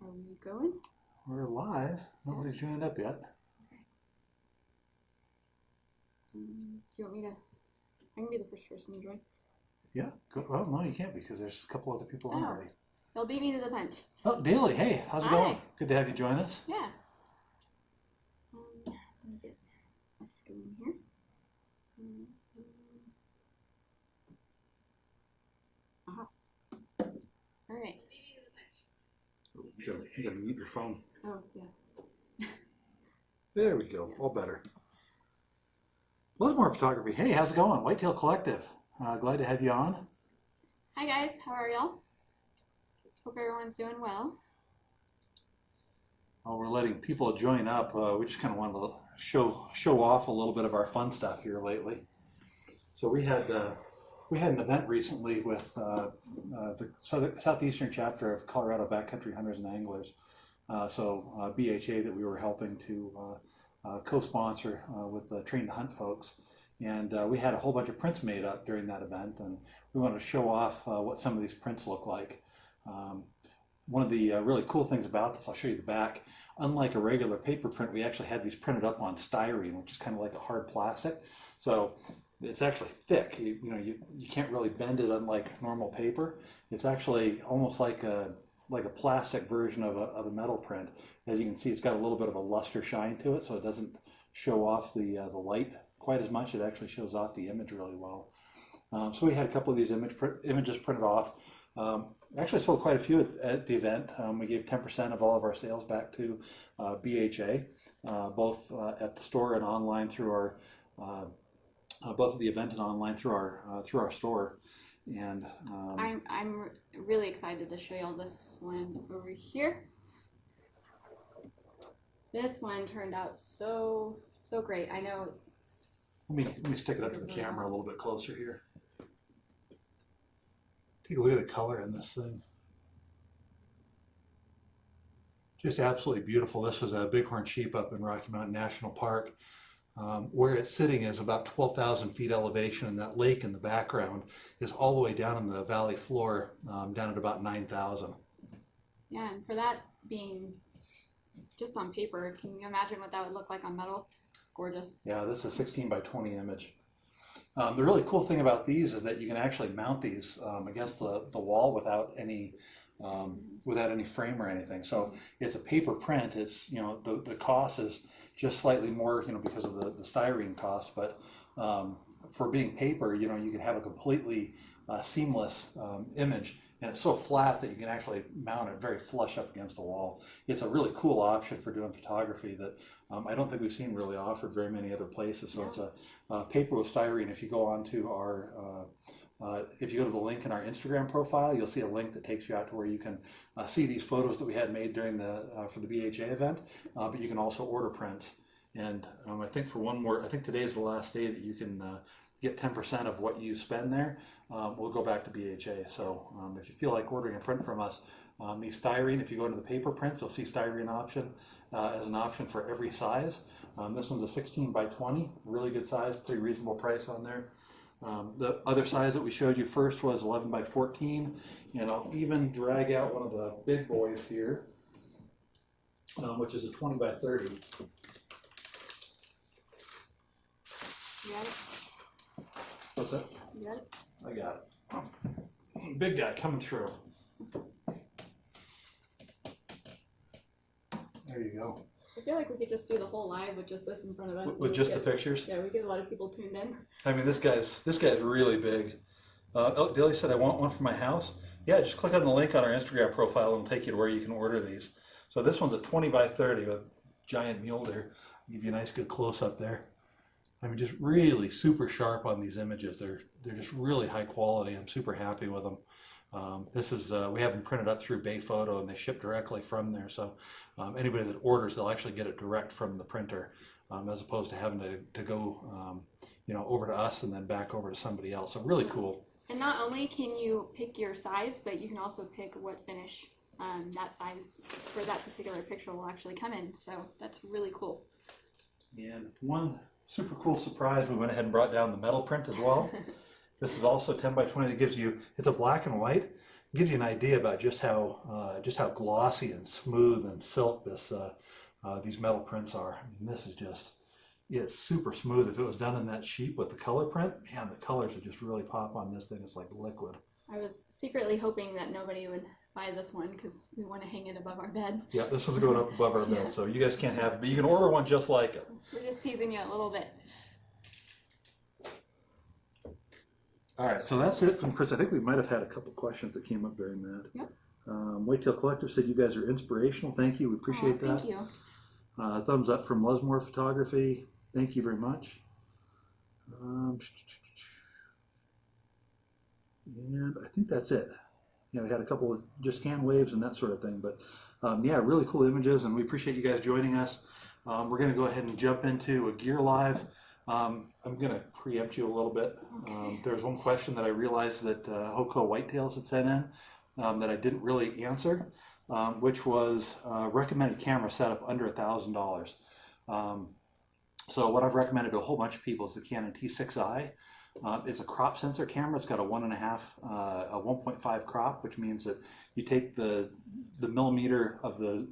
Are we going? We're live. Nobody's joined up yet. Okay. Do you want me to? I can be the first person to join. Yeah. Well, no, you can't because there's a couple other people on already. They'll beat me to the punch. Oh, Daly, hey, how's it going? Good to have you join us. Yeah. Let me get us going here. All right. You gotta mute your phone. Oh, yeah. There we go. All better. More Photography. Hey, how's it going? Whitetail Collective. Glad to have you on. Hi, guys. How are y'all? Hope everyone's doing well. Well, we're letting people join up. We just kind of wanted to show off a little bit of our fun stuff here lately. So we had an event recently with the southeastern chapter of Colorado Backcountry Hunters and Anglers. BHA that we were helping to co-sponsor with the Train to Hunt folks. And we had a whole bunch of prints made up during that event, and we wanted to show off what some of these prints look like. One of the really cool things about this, I'll show you the back. Unlike a regular paper print, we actually had these printed up on styrene, which is kind of like a hard plastic. So it's actually thick. You can't really bend it unlike normal paper. It's actually almost like a plastic version of a metal print. As you can see, it's got a little bit of a luster shine to it, so it doesn't show off the light quite as much. It actually shows off the image really well. So we had a couple of these images printed off. Actually sold quite a few at the event. We gave 10% of all of our sales back to BHA, both at the store and online through our both at the event and online through our store. And I'm really excited to show y'all this one over here. This one turned out so great. I know it's. Let me stick it up to the camera a little bit closer here. Take a look at the color in this thing. Just absolutely beautiful. This was a bighorn sheep up in Rocky Mountain National Park. Where it's sitting is about 12,000 feet elevation, and that lake in the background is all the way down in the valley floor, down at about 9,000. Yeah, and for that being just on paper, can you imagine what that would look like on metal? Gorgeous. Yeah, this is a 16 by 20 image. The really cool thing about these is that you can actually mount these against the wall without any frame or anything. So it's a paper print. It's, the cost is just slightly more, because of the styrene cost, but for being paper, you can have a completely seamless image, and it's so flat that you can actually mount it very flush up against the wall. It's a really cool option for doing photography that I don't think we've seen really offered very many other places. So it's a paper with styrene. If you go onto our if you go to the link in our Instagram profile, you'll see a link that takes you out to where you can see these photos that we had made during for the BHA event, but you can also order prints. And I think I think today's the last day that you can get 10% of what you spend there. We'll go back to BHA. So if you feel like ordering a print from us, these styrene, if you go into the paper prints, you'll see styrene option as an option for every size. This one's a 16 by 20, really good size, pretty reasonable price on there. The other size that we showed you first was 11 by 14, and I'll even drag out one of the big boys here, which is a 20 by 30. You got it? What's that? You got it? I got it. Big guy coming through. There you go. I feel like we could just do the whole live with just this in front of us. With just the pictures? Yeah, we get a lot of people tuned in. I mean, this guy's really big. Dilly said, I want one for my house. Yeah, just click on the link on our Instagram profile and it'll take you to where you can order these. So this one's a 20 by 30 with giant mule deer. I'll give you a nice good close up there. I mean, just really super sharp on these images. They're just really high quality. I'm super happy with them. This is we have them printed up through Bay Photo, and they ship directly from there. So anybody that orders, they'll actually get it direct from the printer, as opposed to having to go over to us and then back over to somebody else. So really cool. And not only can you pick your size, but you can also pick what finish that size for that particular picture will actually come in. So that's really cool. And one super cool surprise, we went ahead and brought down the metal print as well. This is also 10 by 20 that gives you, it's a black and white, gives you an idea about just how glossy and smooth and silk these metal prints are. I mean, this is just, it's super smooth. If it was done in that sheep with the color print, man, the colors would just really pop on this thing. It's like liquid. I was secretly hoping that nobody would buy this one because we want to hang it above our bed. Yeah, this one's going up above our bed, so you guys can't have it, but you can order one just like it. We're just teasing you a little bit. All right, so that's it from Chris. I think we might have had a couple questions that came up during that. Yep. Whitetail Collective said you guys are inspirational. Thank you. We appreciate that. Thank you. Thumbs up from Lesmore Photography. Thank you very much. And I think that's it. You know, we had a couple of just hand waves and that sort of thing, but yeah, really cool images, and we appreciate you guys joining us. We're going to go ahead and jump into a gear live. I'm going to preempt you a little bit. Okay. There was one question that I realized that Hoko Whitetails had sent in that I didn't really answer, which was recommended camera setup under $1,000. So what I've recommended to a whole bunch of people is the Canon T6i. It's a crop sensor camera. It's got a 1.5 crop, which means that you take the millimeter of the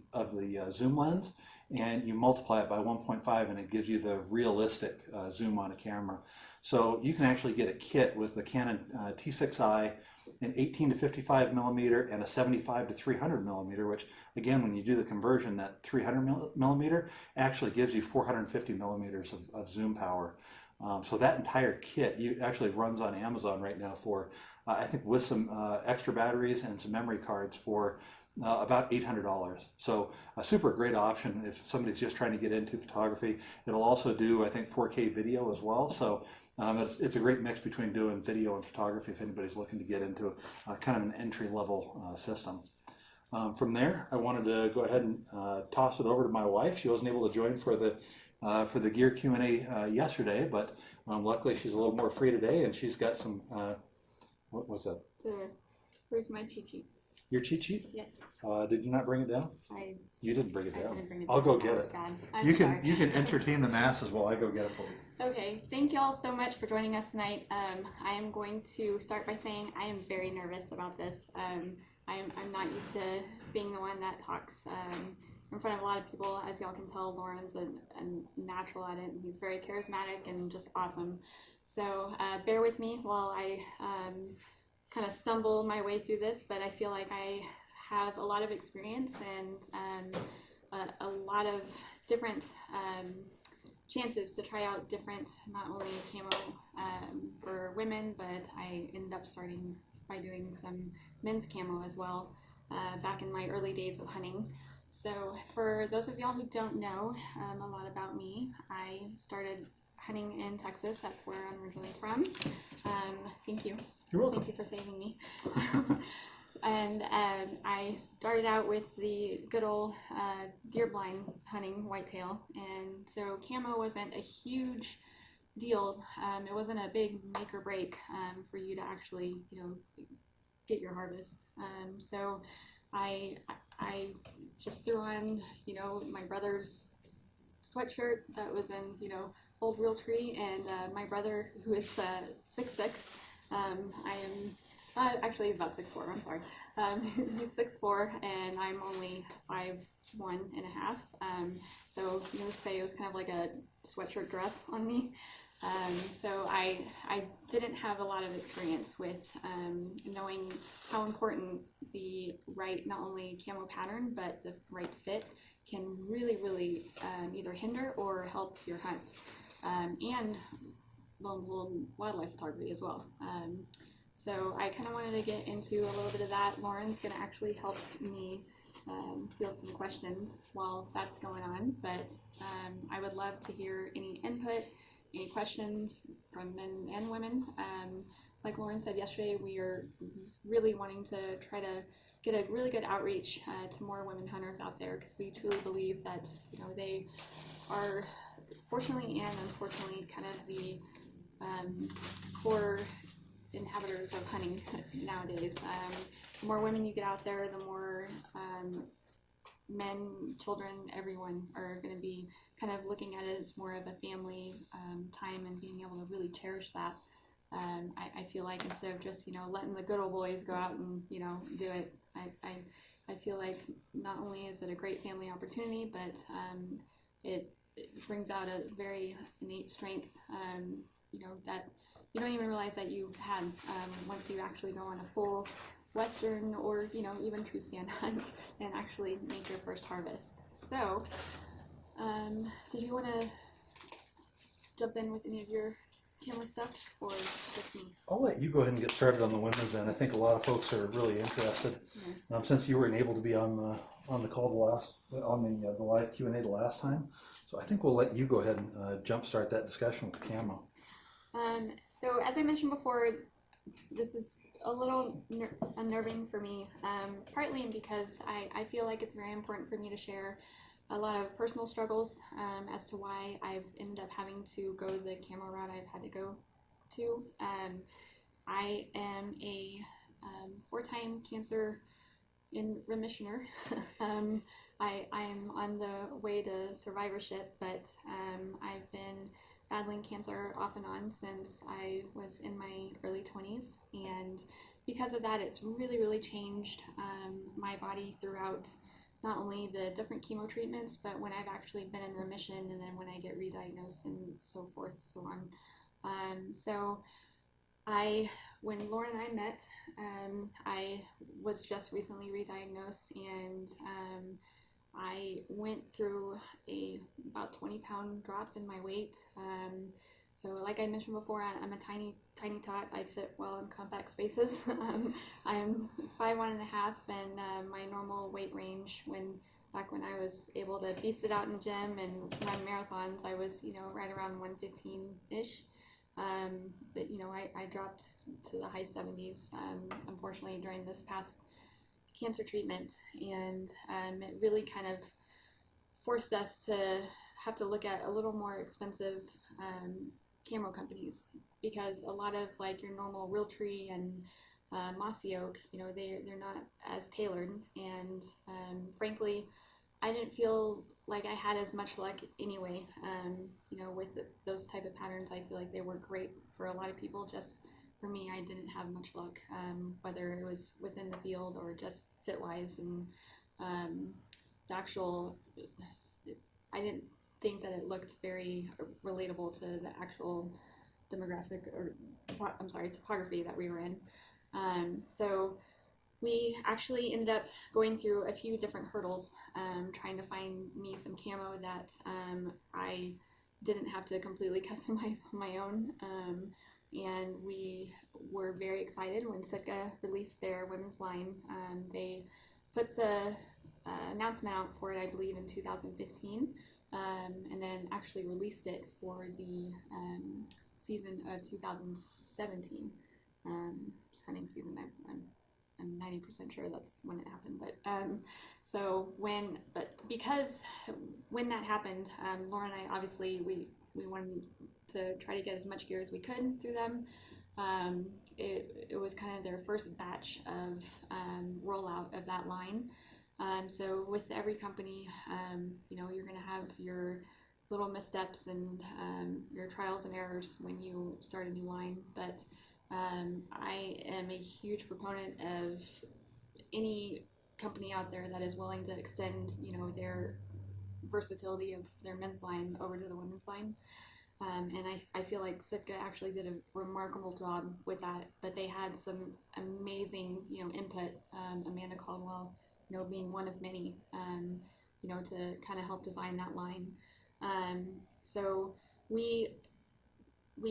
zoom lens and you multiply it by 1.5, and it gives you the realistic zoom on a camera. So you can actually get a kit with the Canon T6i, an 18 to 55 millimeter and a 75 to 300 millimeter, which again, when you do the conversion, that 300 millimeter actually gives you 450 millimeters of zoom power. So that entire kit actually runs on Amazon right now for, I think with some extra batteries and some memory cards for about $800. So a super great option if somebody's just trying to get into photography. It'll also do, I think, 4K video as well. So it's a great mix between doing video and photography if anybody's looking to get into kind of an entry-level system. From there, I wanted to go ahead and toss it over to my wife. She wasn't able to join for the gear Q&A yesterday, but luckily she's a little more free today, and she's got some, what's that? Where's my cheat sheet? Your cheat sheet? Yes. Did you not bring it down? You didn't bring it down. I didn't bring it I'll down. go get it. I'm You sorry. can entertain the masses while I go get it for you. Okay, thank you all so much for joining us tonight. I am going to start by saying I am very nervous about this. I'm not used to being the one that talks in front of a lot of people. As y'all can tell, Lauren's a natural at it, and he's very charismatic and just awesome. So bear with me while I kind of stumble my way through this, but I feel like I have a lot of experience and a lot of different chances to try out different, not only camo for women, but I ended up starting by doing some men's camo as well back in my early days of hunting. So for those of y'all who don't know a lot about me, I started hunting in Texas. That's where I'm originally from. Thank you. You're welcome. Thank you for saving me. And I started out with the good old deer blind hunting whitetail, and so camo wasn't a huge deal. It wasn't a big make or break for you to actually, get your harvest. So I just threw on, my brother's sweatshirt that was in, old Realtree, and my brother, who is 6'6", I am actually he's about 6'4", I'm sorry. He's 6'4", and I'm only 5'1.5". So needless to say, it was kind of like a sweatshirt dress on me. So I didn't have a lot of experience with knowing how important the right, not only camo pattern, but the right fit can really either hinder or help your hunt, and lo and behold, wildlife photography as well. So I kind of wanted to get into a little bit of that. Lauren's going to actually help me field some questions while that's going on, but I would love to hear any input, any questions from men and women. Like Lauren said yesterday, we are really wanting to try to get a really good outreach to more women hunters out there, because we truly believe that they are, fortunately and unfortunately, kind of the core inhabitants of hunting nowadays. The more women you get out there, the more men, children, everyone are going to be kind of looking at it as more of a family time and being able to really cherish that. I feel like instead of just, letting the good old boys go out and, do it, I feel like not only is it a great family opportunity, but it brings out a very innate strength, that you don't even realize that you had once you actually go on a full Western or, even true stand hunt and actually make your first harvest. So, did you want to jump in with any of your camera stuff, or just me? I'll let you go ahead and get started on the women's end. I think a lot of folks are really interested. Yeah. Since you weren't able to be on the call the live Q&A the last time, so I think we'll let you go ahead and jumpstart that discussion with Camo. So as I mentioned before, this is a little unnerving for me, partly because I feel like it's very important for me to share a lot of personal struggles as to why I've ended up having to go the camo route I've had to go to. I am a 4-time cancer in remissioner. I am on the way to survivorship, but I've been battling cancer off and on since I was in my early 20s, and because of that, it's really changed my body throughout not only the different chemo treatments, but when I've actually been in remission, and then when I get re-diagnosed and so forth, so on. So when Lauren and I met, I was just recently re-diagnosed, and I went through about 20-pound drop in my weight. So like I mentioned before, I'm a tiny tot. I fit well in compact spaces. I'm 5'1.5", and my normal weight range back when I was able to beast it out in the gym and run marathons, I was, right around 115-ish. But, I dropped to the high 70s, unfortunately, during this past cancer treatment, and it really kind of forced us to have to look at a little more expensive camo companies, because a lot of like your normal Realtree and Mossy Oak, they're not as tailored, and frankly, I didn't feel like I had as much luck anyway. With those type of patterns, I feel like they were great for a lot of people. Just for me, I didn't have much luck, whether it was within the field or just fit wise, and the actual, I didn't think that it looked very relatable to the actual demographic, or topography that we were in. So we actually ended up going through a few different hurdles, trying to find me some camo that I didn't have to completely customize on my own. And we were very excited when Sitka released their women's line. They put the announcement out for it, I believe, in 2015, and then actually released it for the season of 2017, hunting season. I'm 90% sure that's when it happened. But because when that happened, Laura and I, obviously we wanted to try to get as much gear as we could through them. It was kind of their first batch of rollout of that line. So with every company, you're going to have your little missteps and your trials and errors when you start a new line. But I am a huge proponent of any company out there that is willing to extend, their versatility of their men's line over to the women's line. And I feel like Sitka actually did a remarkable job with that, but they had some amazing, input, Amanda Caldwell, being one of many, to kind of help design that line. So we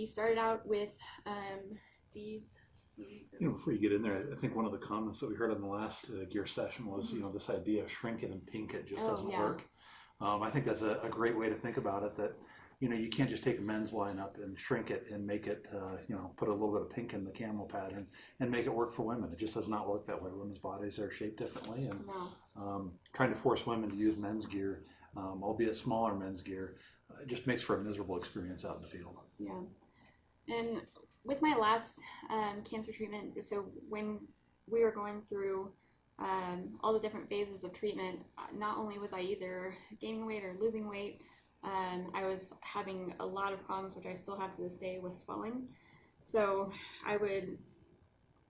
started out with these. Before you get in there, I think one of the comments that we heard on the last gear session was, this idea of shrink it and pink it just doesn't work. I think that's a great way to think about it, that, you can't just take a men's lineup and shrink it and make it, put a little bit of pink in the camo pattern and make it work for women. It just does not work that way. Women's bodies are shaped differently, and trying to force women to use men's gear, albeit smaller men's gear, it just makes for a miserable experience out in the field. Yeah. And with my last cancer treatment, so when we were going through all the different phases of treatment, not only was I either gaining weight or losing weight, I was having a lot of problems, which I still have to this day, with swelling. So I would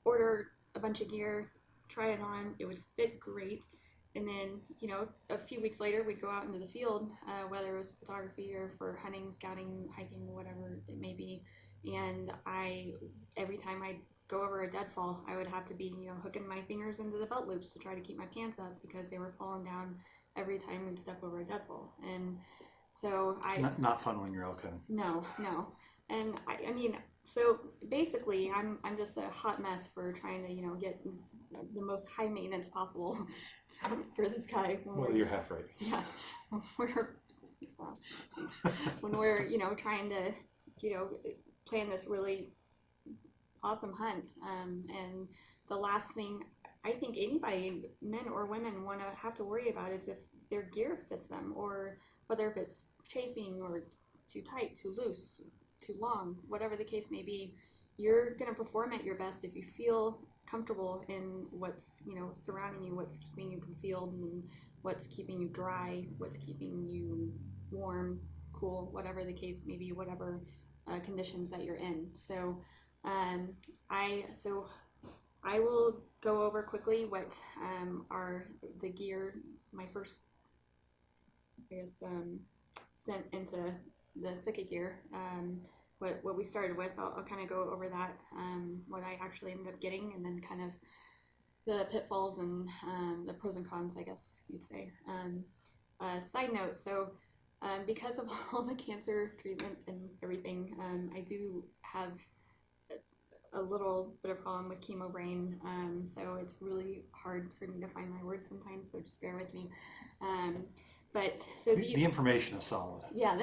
order a bunch of gear, try it on, it would fit great. And then, you know, a few weeks later, we'd go out into the field, whether it was photography or for hunting, scouting, hiking, whatever it may be. And every time I'd go over a deadfall, I would have to be, you know, hooking my fingers into the belt loops to try to keep my pants up because they were falling down every time we'd step over a deadfall. And so not fun when you're elk hunting. No. And I mean, so basically, I'm just a hot mess for trying to, you know, get the most high maintenance possible for this guy. Well, you're half right. Yeah, when we're, you know, trying to, you know, plan this really awesome hunt. And the last thing I think anybody, men or women, want to have to worry about is if their gear fits them, or whether if it's chafing or too tight, too loose, too long, whatever the case may be. You're going to perform at your best if you feel comfortable in what's, you know, surrounding you, what's keeping you concealed, and what's keeping you dry, what's keeping you warm, cool, whatever the case may be, whatever conditions that you're in. So I will go over quickly what are the gear, my first, I guess, stint into the Sitka gear. What we started with, I'll kind of go over that, what I actually ended up getting, and then kind of the pitfalls and the pros and cons, I guess you'd say. Side note, so because of all the cancer treatment and everything, I do have a little bit of problem with chemo brain, so it's really hard for me to find my words sometimes, so just bear with me. But so the information is solid. Yeah,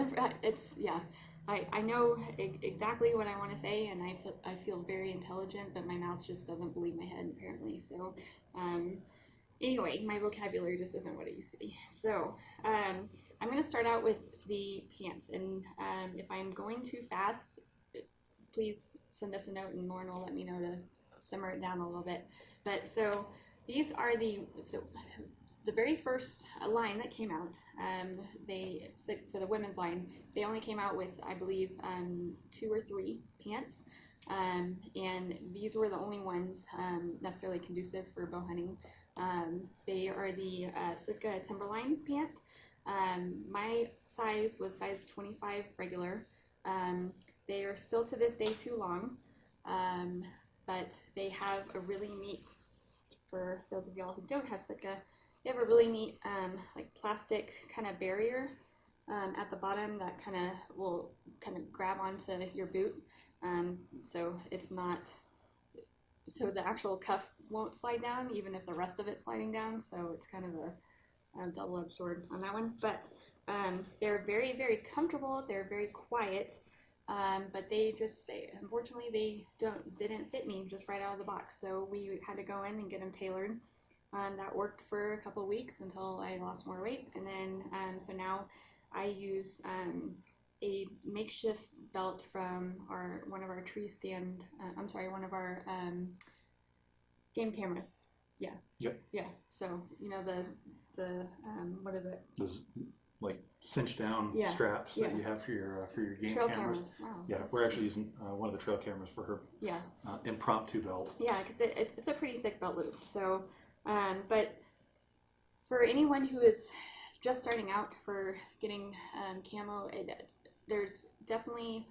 I know exactly what I want to say, and I feel very intelligent, but my mouth just doesn't believe my head, apparently. So anyway, my vocabulary just isn't what it used to be. So I'm going to start out with the pants, and if I'm going too fast, please send us a note, and Lauren will let me know to simmer it down a little bit. But so these are the very first line that came out, for the women's line, they only came out with, I believe, 2 or 3 pants, and these were the only ones necessarily conducive for bow hunting. They are the Sitka Timberline pant. My size was size 25 regular. They are still to this day too long, but they have a really neat, for those of y'all who don't have Sitka, they have a really neat like plastic kind of barrier at the bottom that will grab onto your boot, so it's not, so the actual cuff won't slide down even if the rest of it's sliding down, so it's kind of a double-edged sword on that one. But they're very, very comfortable, they're very quiet, but they just, unfortunately, they didn't fit me just right out of the box, so we had to go in and get them tailored. That worked for a couple weeks until I lost more weight, and then so now I use a makeshift belt from one of our one of our game cameras. Yeah. Yep. Yeah. So you know the what is it? Those like cinch down straps that you have for your game trail cameras. Wow. Yeah, we're actually using one of the trail cameras for her impromptu belt. Yeah, because it's a pretty thick belt loop. So. But for anyone who is just starting out for getting camo, there's definitely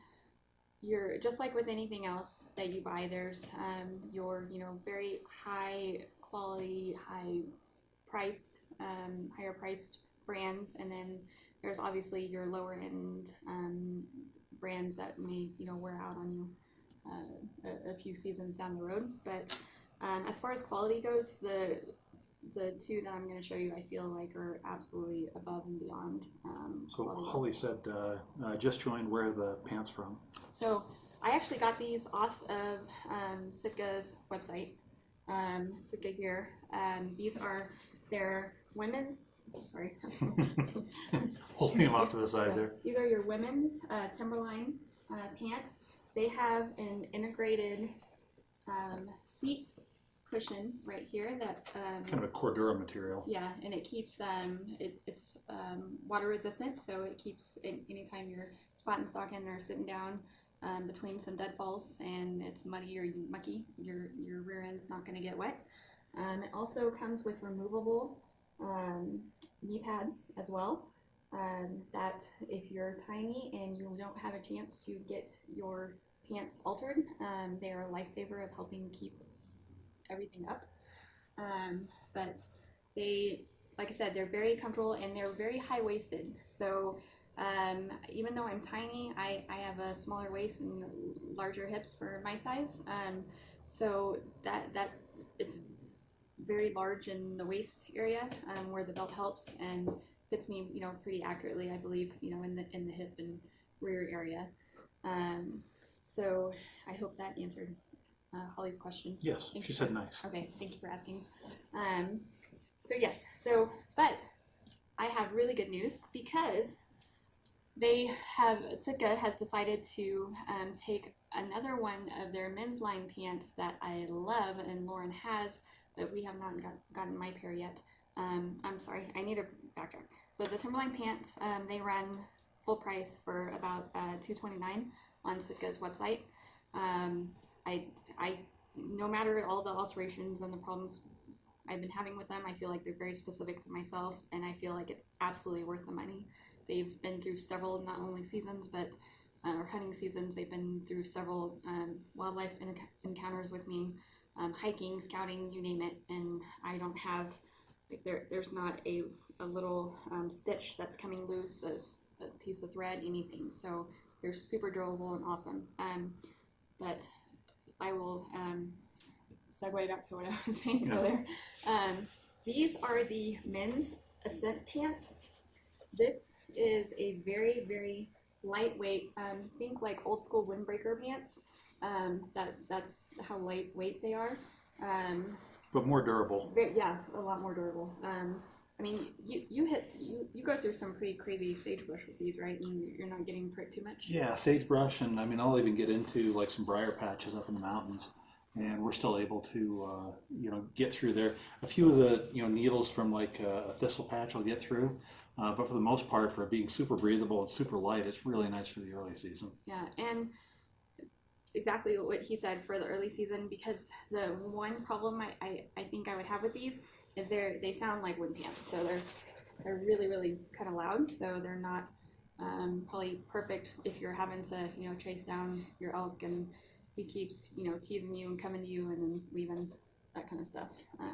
just like with anything else that you buy, there's your very high quality, higher priced brands, and then there's obviously your lower end brands that may wear out on you a few seasons down the road. But as far as quality goes, the 2 that I'm going to show you, I feel like are absolutely above and beyond. So Holly said, just joined, where are the pants from? So I actually got these off of Sitka's website, Sitka Gear. These are their women's, sorry. Holding them off to the side there. These are your women's Timberline pants. They have an integrated seat cushion right here that kind of a Cordura material. Yeah, and it keeps it's water resistant, so it keeps anytime you're spotting, stalking, or sitting down, between some deadfalls and it's muddy or mucky, your rear end's not going to get wet. It also comes with removable knee pads as well. That if you're tiny and you don't have a chance to get your pants altered, they are a lifesaver of helping keep everything up. But they, like I said, they're very comfortable and they're very high-waisted. So even though I'm tiny, I have a smaller waist and larger hips for my size. So that it's very large in the waist area where the belt helps and fits me, pretty accurately, I believe, in the hip and rear area. So I hope that answered Holly's question. Yes, she said nice. Okay, thank you for asking. So yes, but I have really good news because Sitka has decided to take another one of their men's line pants that I love and Lauren has, but we have not gotten my pair yet. I'm sorry, I need to backtrack. So the Timberline pants, they run full price for about $229 on Sitka's website. I no matter all the alterations and the problems I've been having with them, I feel like they're very specific to myself, and I feel like it's absolutely worth the money. They've been through several, not only seasons, but hunting seasons. They've been through several wildlife encounters with me, hiking, scouting, you name it, and I don't have, like, there's not a little stitch that's coming loose, a piece of thread, anything. So they're super durable and awesome. But I will segue back to what I was saying earlier. These are the men's Ascent pants. This is a very, very lightweight, think like old school windbreaker pants. That's how lightweight they are. But more durable. Yeah, a lot more durable. I mean, you go through some pretty crazy sagebrush with these, right? And you're not getting pricked too much. Yeah, sagebrush, and I mean, I'll even get into like some briar patches up in the mountains, and we're still able to, get through there. A few of the, needles from like a thistle patch will get through, but for the most part, for it being super breathable and super light, it's really nice for the early season. Yeah, and exactly what he said for the early season, because the one problem I think I would have with these is they sound like wind pants, so they're really, really kind of loud, so they're not probably perfect if you're having to chase down your elk and he keeps teasing you and coming to you and then leaving, that kind of stuff.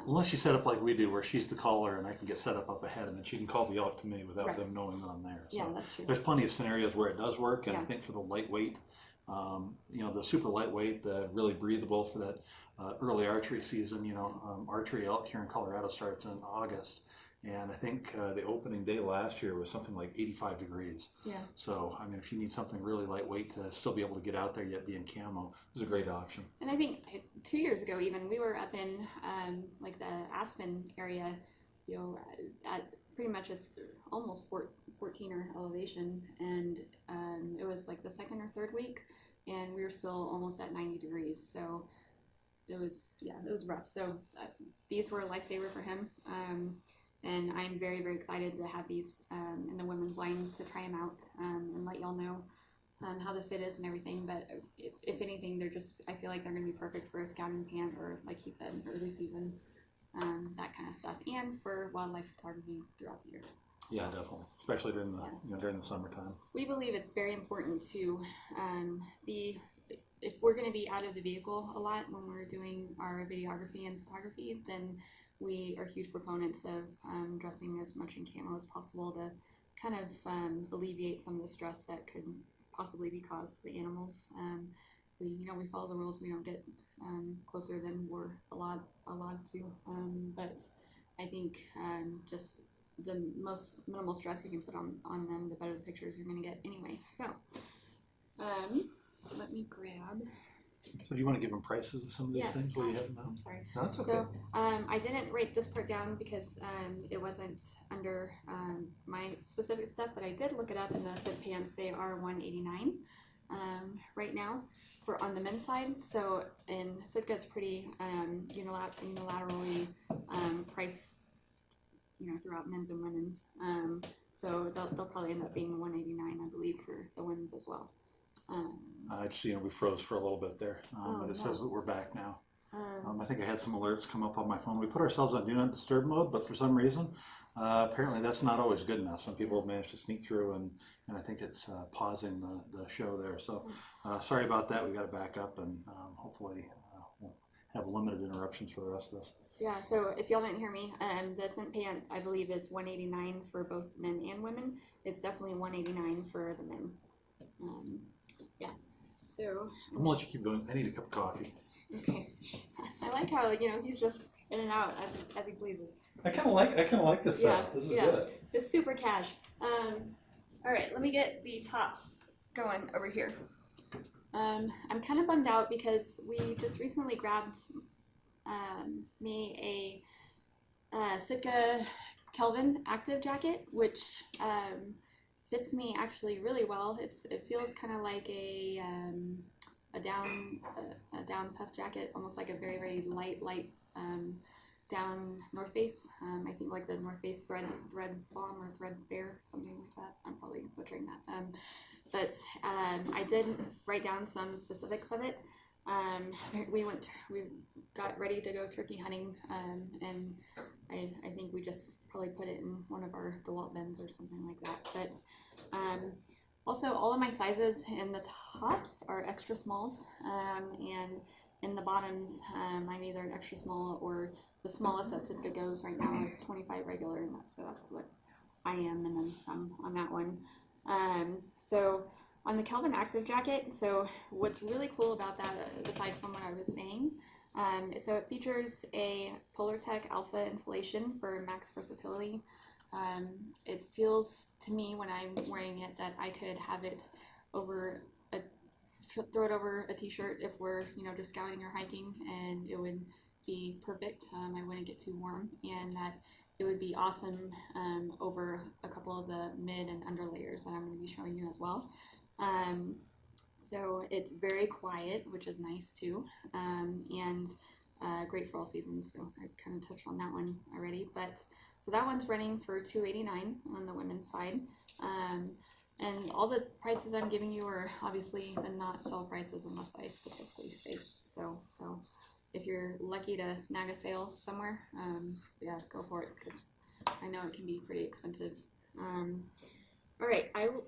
Unless you set up like we do, where she's the caller and I can get set up ahead, and then she can call the elk to me without them knowing that I'm there. So yeah, that's true. There's plenty of scenarios where it does work, and I think for the lightweight, the super lightweight, the really breathable for that early archery season. Archery elk here in Colorado starts in August, and I think the opening day last year was something like 85 degrees. Yeah. So, I mean, if you need something really lightweight to still be able to get out there yet be in camo, it's a great option. And I think 2 years ago even, we were up in like the Aspen area, at pretty much it's almost 14er elevation, and it was like the second or third week, and we were still almost at 90 degrees. So it was rough. So these were a lifesaver for him. And I'm very, very excited to have these in the women's line to try them out and let y'all know how the fit is and everything. But if anything, I feel like they're going to be perfect for a scouting pant, or like he said, early season, that kind of stuff, and for wildlife photography throughout the year. Yeah, definitely, especially during the during the summertime. We believe it's very important to if we're going to be out of the vehicle a lot when we're doing our videography and photography, then we are huge proponents of dressing as much in camo as possible to kind of alleviate some of the stress that could possibly be caused to the animals. We follow the rules. We don't get closer than we're allowed to. But I think just the most minimal stress you can put on them, the better the pictures you're going to get anyway. So let me grab. So do you want to give them prices of some of these things? What do you have now? I'm sorry. No, that's okay. So I didn't write this part down because it wasn't under my specific stuff, but I did look it up, and the Sitka Pants, they are $189 right now on the men's side. So, and Sitka's pretty unilaterally priced, throughout men's and women's. So they'll probably end up being $189, I believe, for the women's as well. I just, we froze for a little bit there, but it says that we're back now. I think I had some alerts come up on my phone. We put ourselves on Do Not Disturb mode, but for some reason, apparently that's not always good enough. Some people have managed to sneak through, and I think it's pausing the show there. So sorry about that. We got to back up, and hopefully we'll have limited interruptions for the rest of this. Yeah, so if y'all didn't hear me, the Ascent pant, I believe, is $189 for both men and women. It's definitely $189 for the men. Yeah, so... I'm going to let you keep going. I need a cup of coffee. Okay. I like how, he's just in and out as he pleases. I kind of like this setup. This is good. It's super cash. All right, let me get the tops going over here. I'm kind of bummed out because we just recently grabbed me a Sitka Kelvin active jacket, which fits me actually really well. It feels kind of like a down puff jacket, almost like a very, very light down North Face. I think like the North Face thread bomb or thread bear, something like that. I'm probably butchering that. But I did write down some specifics of it. We got ready to go turkey hunting, and I think we just probably put it in one of our DeWalt bins or something like that. But also, all of my sizes in the tops are extra smalls, and in the bottoms, I'm either an extra small or the smallest that Sitka goes right now is 25 regular, and so that's what I am, and then some on that one. So on the Kelvin Active Jacket, so what's really cool about that, aside from what I was saying, so it features a Polartec Alpha insulation for max versatility. It feels to me when I'm wearing it that I could have it over throw it over a t-shirt if we're just scouting or hiking, and it would be perfect. I wouldn't get too warm, and that it would be awesome over a couple of the mid and under layers that I'm going to be showing you as well. So it's very quiet, which is nice too, and great for all seasons. So I've kind of touched on that one already, but so that one's running for $289 on the women's side. And all the prices I'm giving you are obviously the not sale prices unless I specifically say so. So if you're lucky to snag a sale somewhere, yeah, go for it, because I know it can be pretty expensive. All right, do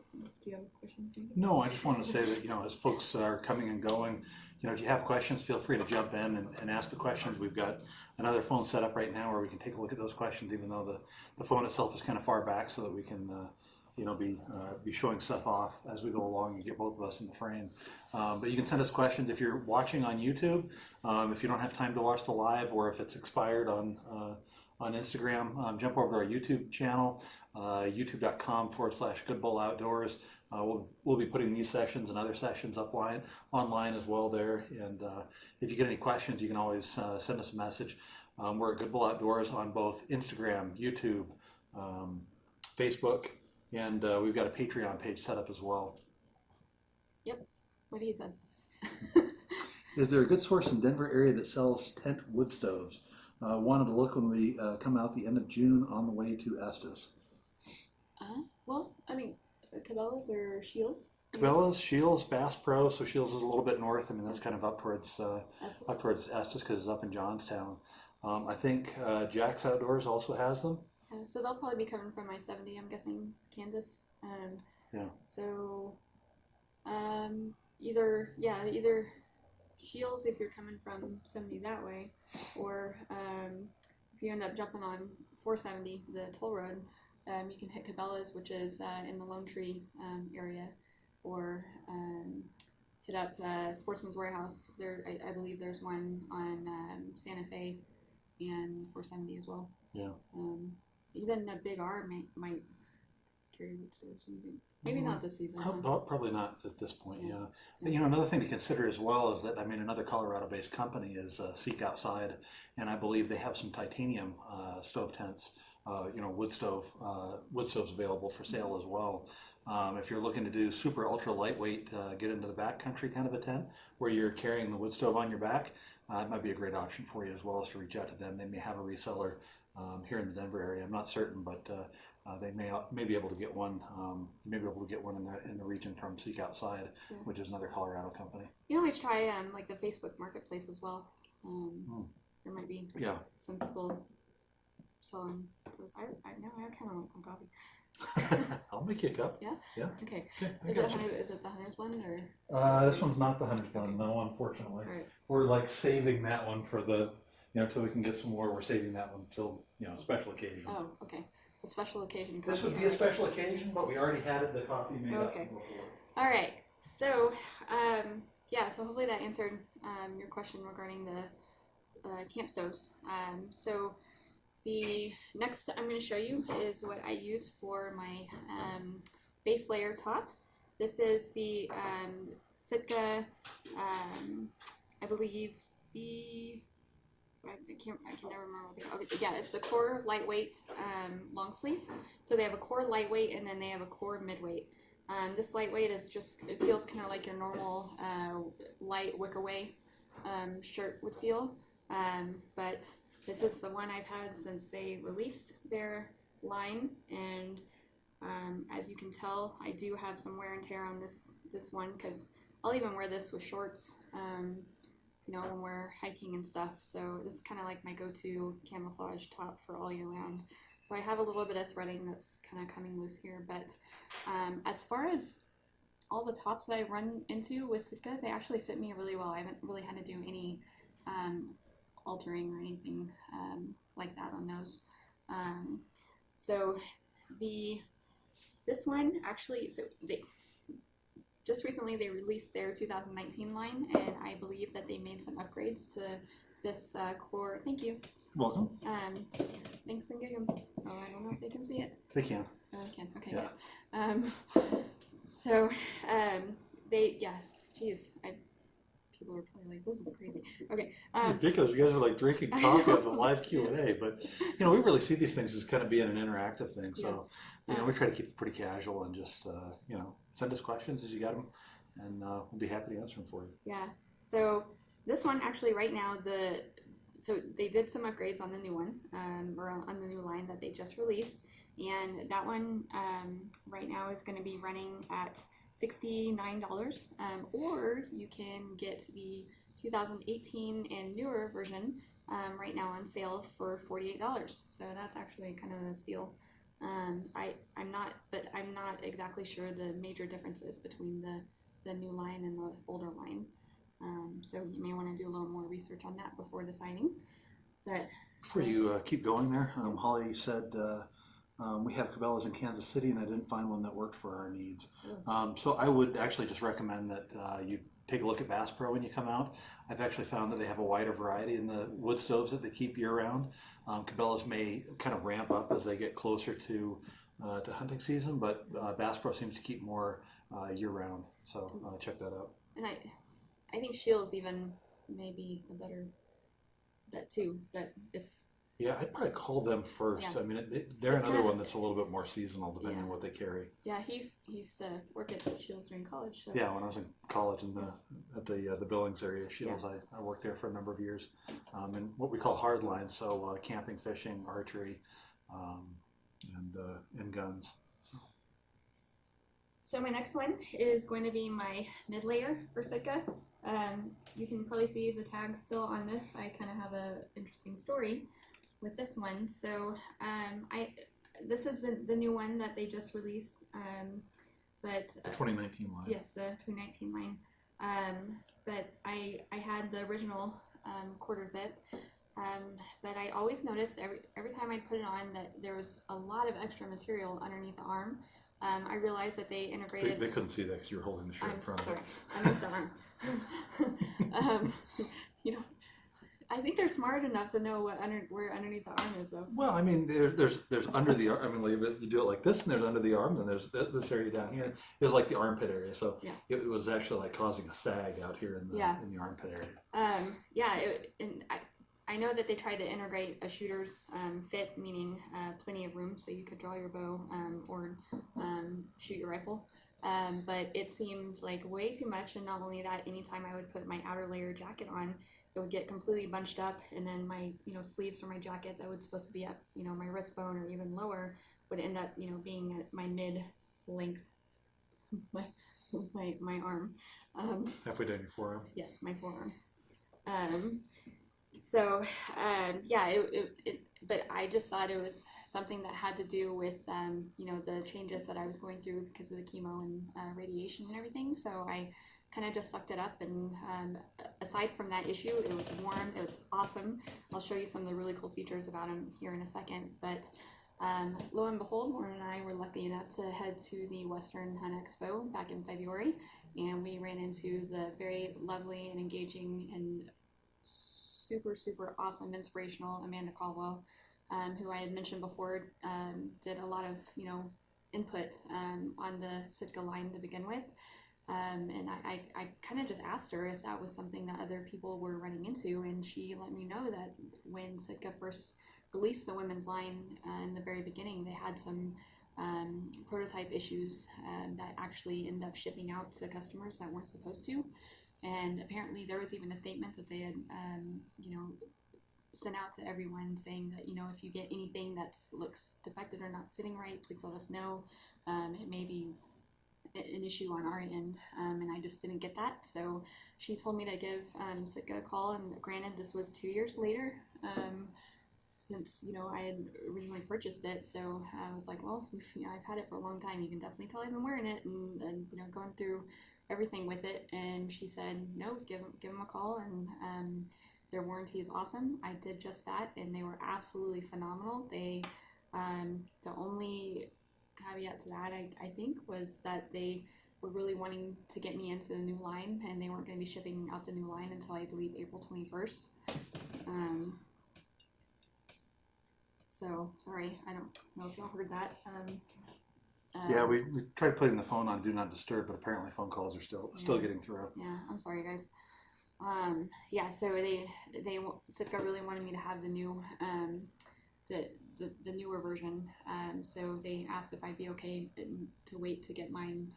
you have a question? No, I just wanted to say that, as folks are coming and going, if you have questions, feel free to jump in and ask the questions. We've got another phone set up right now where we can take a look at those questions, even though the phone itself is kind of far back, so that we can be showing stuff off as we go along and get both of us in the frame. But you can send us questions if you're watching on YouTube. If you don't have time to watch the live, or if it's expired on Instagram, jump over to our YouTube channel, youtube.com/goodbulloutdoors. We'll be putting these sessions and other sessions online as well there. And if you get any questions, you can always send us a message. We're at Good Bull Outdoors on both Instagram, YouTube, Facebook, and we've got a Patreon page set up as well. Yep, what he said. Is there a good source in Denver area that sells tent wood stoves? Wanted to look when we come out the end of June on the way to Estes. Well, I mean, Cabela's or Shields? Cabela's, Shields, Bass Pro. So Shields is a little bit north. I mean, that's kind of up towards Estes because it's up in Johnstown. I think Jack's Outdoors also has them. So they'll probably be coming from I-70, I'm guessing, Kansas. Yeah. So either Shields if you're coming from 70 that way, or if you end up jumping on 470, the toll road, you can hit Cabela's, which is in the Lone Tree area, or hit up Sportsman's Warehouse. I believe there's one on Santa Fe and 470 as well. Yeah. Even a Big R might carry wood stoves, maybe not this season. Probably not at this point. Yeah. But, another thing to consider as well is that another Colorado-based company is Seek Outside, and I believe they have some titanium stove tents. Wood stoves available for sale as well. If you're looking to do super ultra lightweight, get into the backcountry kind of a tent where you're carrying the wood stove on your back, it might be a great option for you as well, as to reach out to them. They may have a reseller here in the Denver area. I'm not certain, but they may be able to get one. You may be able to get one in the region from Seek Outside, which is another Colorado company. You can always try like the Facebook Marketplace as well. There might be some people selling those. I kind of want some coffee. I'll make you a cup. Yeah? Yeah. Okay. Is it the Hunter's one? Or? This one's not the 100th one, no, unfortunately. Right. We're like saving that one for the, till we can get some more. We're saving that one till, special occasion. Oh, okay. A special occasion coffee. This would be a special occasion, but we already had the coffee made up before. All right. So, so hopefully that answered your question regarding the camp stoves. So the next I'm going to show you is what I use for my base layer top. This is the Sitka, I believe I can never remember what they call it. Yeah, it's the core lightweight long sleeve. So they have a core lightweight and then they have a core midweight. This lightweight is it feels kind of like your normal light wicker-way shirt would feel. But this is the one I've had since they released their line, and as you can tell, I do have some wear and tear on this one, because I'll even wear this with shorts, when we're hiking and stuff. So this is kind of like my go-to camouflage top for all year round. So I have a little bit of threading that's kind of coming loose here, but as far as all the tops that I run into with Sitka, they actually fit me really well. I haven't really had to do any altering or anything like that on those. This one actually, just recently they released their 2019 line, and I believe that they made some upgrades to this core. Thank you. Welcome. Thanks and gig 'em. Oh, I don't know if they can see it. They can. Oh, they can. Okay. Yeah. Geez, people are probably like, this is crazy. Okay. Ridiculous. You guys are like drinking coffee on the live Q&A, but we really see these things as kind of being an interactive thing. So, we try to keep it pretty casual and just, send us questions as you got them, and we'll be happy to answer them for you. Yeah. So this one actually right now, so they did some upgrades on the new one, or on the new line that they just released, and that one right now is going to be running at $69, or you can get the 2018 and newer version right now on sale for $48. So that's actually kind of a steal. I'm not exactly sure the major differences between the new line and the older line. So you may want to do a little more research on that before deciding. But before you keep going there, Holly said we have Cabela's in Kansas City, and I didn't find one that worked for our needs. So I would actually just recommend that you take a look at Bass Pro when you come out. I've actually found that they have a wider variety in the wood stoves that they keep year-round. Cabela's may kind of ramp up as they get closer to hunting season, but Bass Pro seems to keep more year-round. So check that out. And I think Shields even may be a better bet too. But yeah, I'd probably call them first. Yeah. I mean, they're another one that's a little bit more seasonal, depending on what they carry. Yeah, he used to work at Shields during college. So. Yeah, when I was in college at the Billings area, Shields, I worked there for a number of years, in what we call hard lines, so camping, fishing, archery, and guns. So my next one is going to be my mid layer for Sitka. You can probably see the tags still on this. I kind of have an interesting story with this one. So this is the new one that they just released, but the 2019 line. Yes, the 2019 line. But I had the original quarter zip, but I always noticed every time I put it on that there was a lot of extra material underneath the arm. I realized that they integrated. They couldn't see that because you were holding the shirt in front of it. Underneath the arm. I think they're smart enough to know where underneath the arm is, though. Well, I mean, there's under the arm. I mean, like, you do it like this, and there's under the arm. Then there's this area down here. It was like the armpit area. So it was actually like causing a sag out here in the armpit area. And I know that they tried to integrate a shooter's fit, meaning plenty of room so you could draw your bow or shoot your rifle. But it seemed like way too much, and not only that, anytime I would put my outer layer jacket on, it would get completely bunched up, and then my, you know, sleeves for my jacket that was supposed to be at, you know, my wrist bone or even lower would end up, you know, being at my mid length, my arm. Halfway down your forearm. Yes, my forearm. So yeah, but I just thought it was something that had to do with, you know, the changes that I was going through because of the chemo and radiation and everything. So I kind of just sucked it up, and aside from that issue, it was warm, it was awesome. I'll show you some of the really cool features about them here in a second, but lo and behold, Lauren and I were lucky enough to head to the Western Hunt Expo back in February, and we ran into the very lovely and engaging and super awesome, inspirational Amanda Caldwell, who I had mentioned before, did a lot of, you know, input on the Sitka line to begin with. And I kind of just asked her if that was something that other people were running into, and she let me know that when Sitka first released the women's line in the very beginning, they had some prototype issues that actually ended up shipping out to customers that weren't supposed to. And apparently there was even a statement that they had, you know, sent out to everyone saying that, you know, if you get anything that looks defective or not fitting right, please let us know. It may be an issue on our end, and I just didn't get that. So she told me to give Sitka a call, and granted, this was 2 years later, since, you know, I had originally purchased it. So I was like, well, you know, I've had it for a long time. You can definitely tell I've been wearing it, and you know, going through everything with it. And she said, no, give them a call, and their warranty is awesome. I did just that, and they were absolutely phenomenal. They, the only caveat to that, I think, was that they were really wanting to get me into the new line, and they weren't going to be shipping out the new line until, I believe, April 21st. So sorry, I don't know if y'all heard that. Yeah, we tried putting the phone on Do Not Disturb, but apparently phone calls are still getting through. Yeah, I'm sorry, guys. Yeah, so they Sitka really wanted me to have the new the newer version. So they asked if I'd be okay to wait to get mine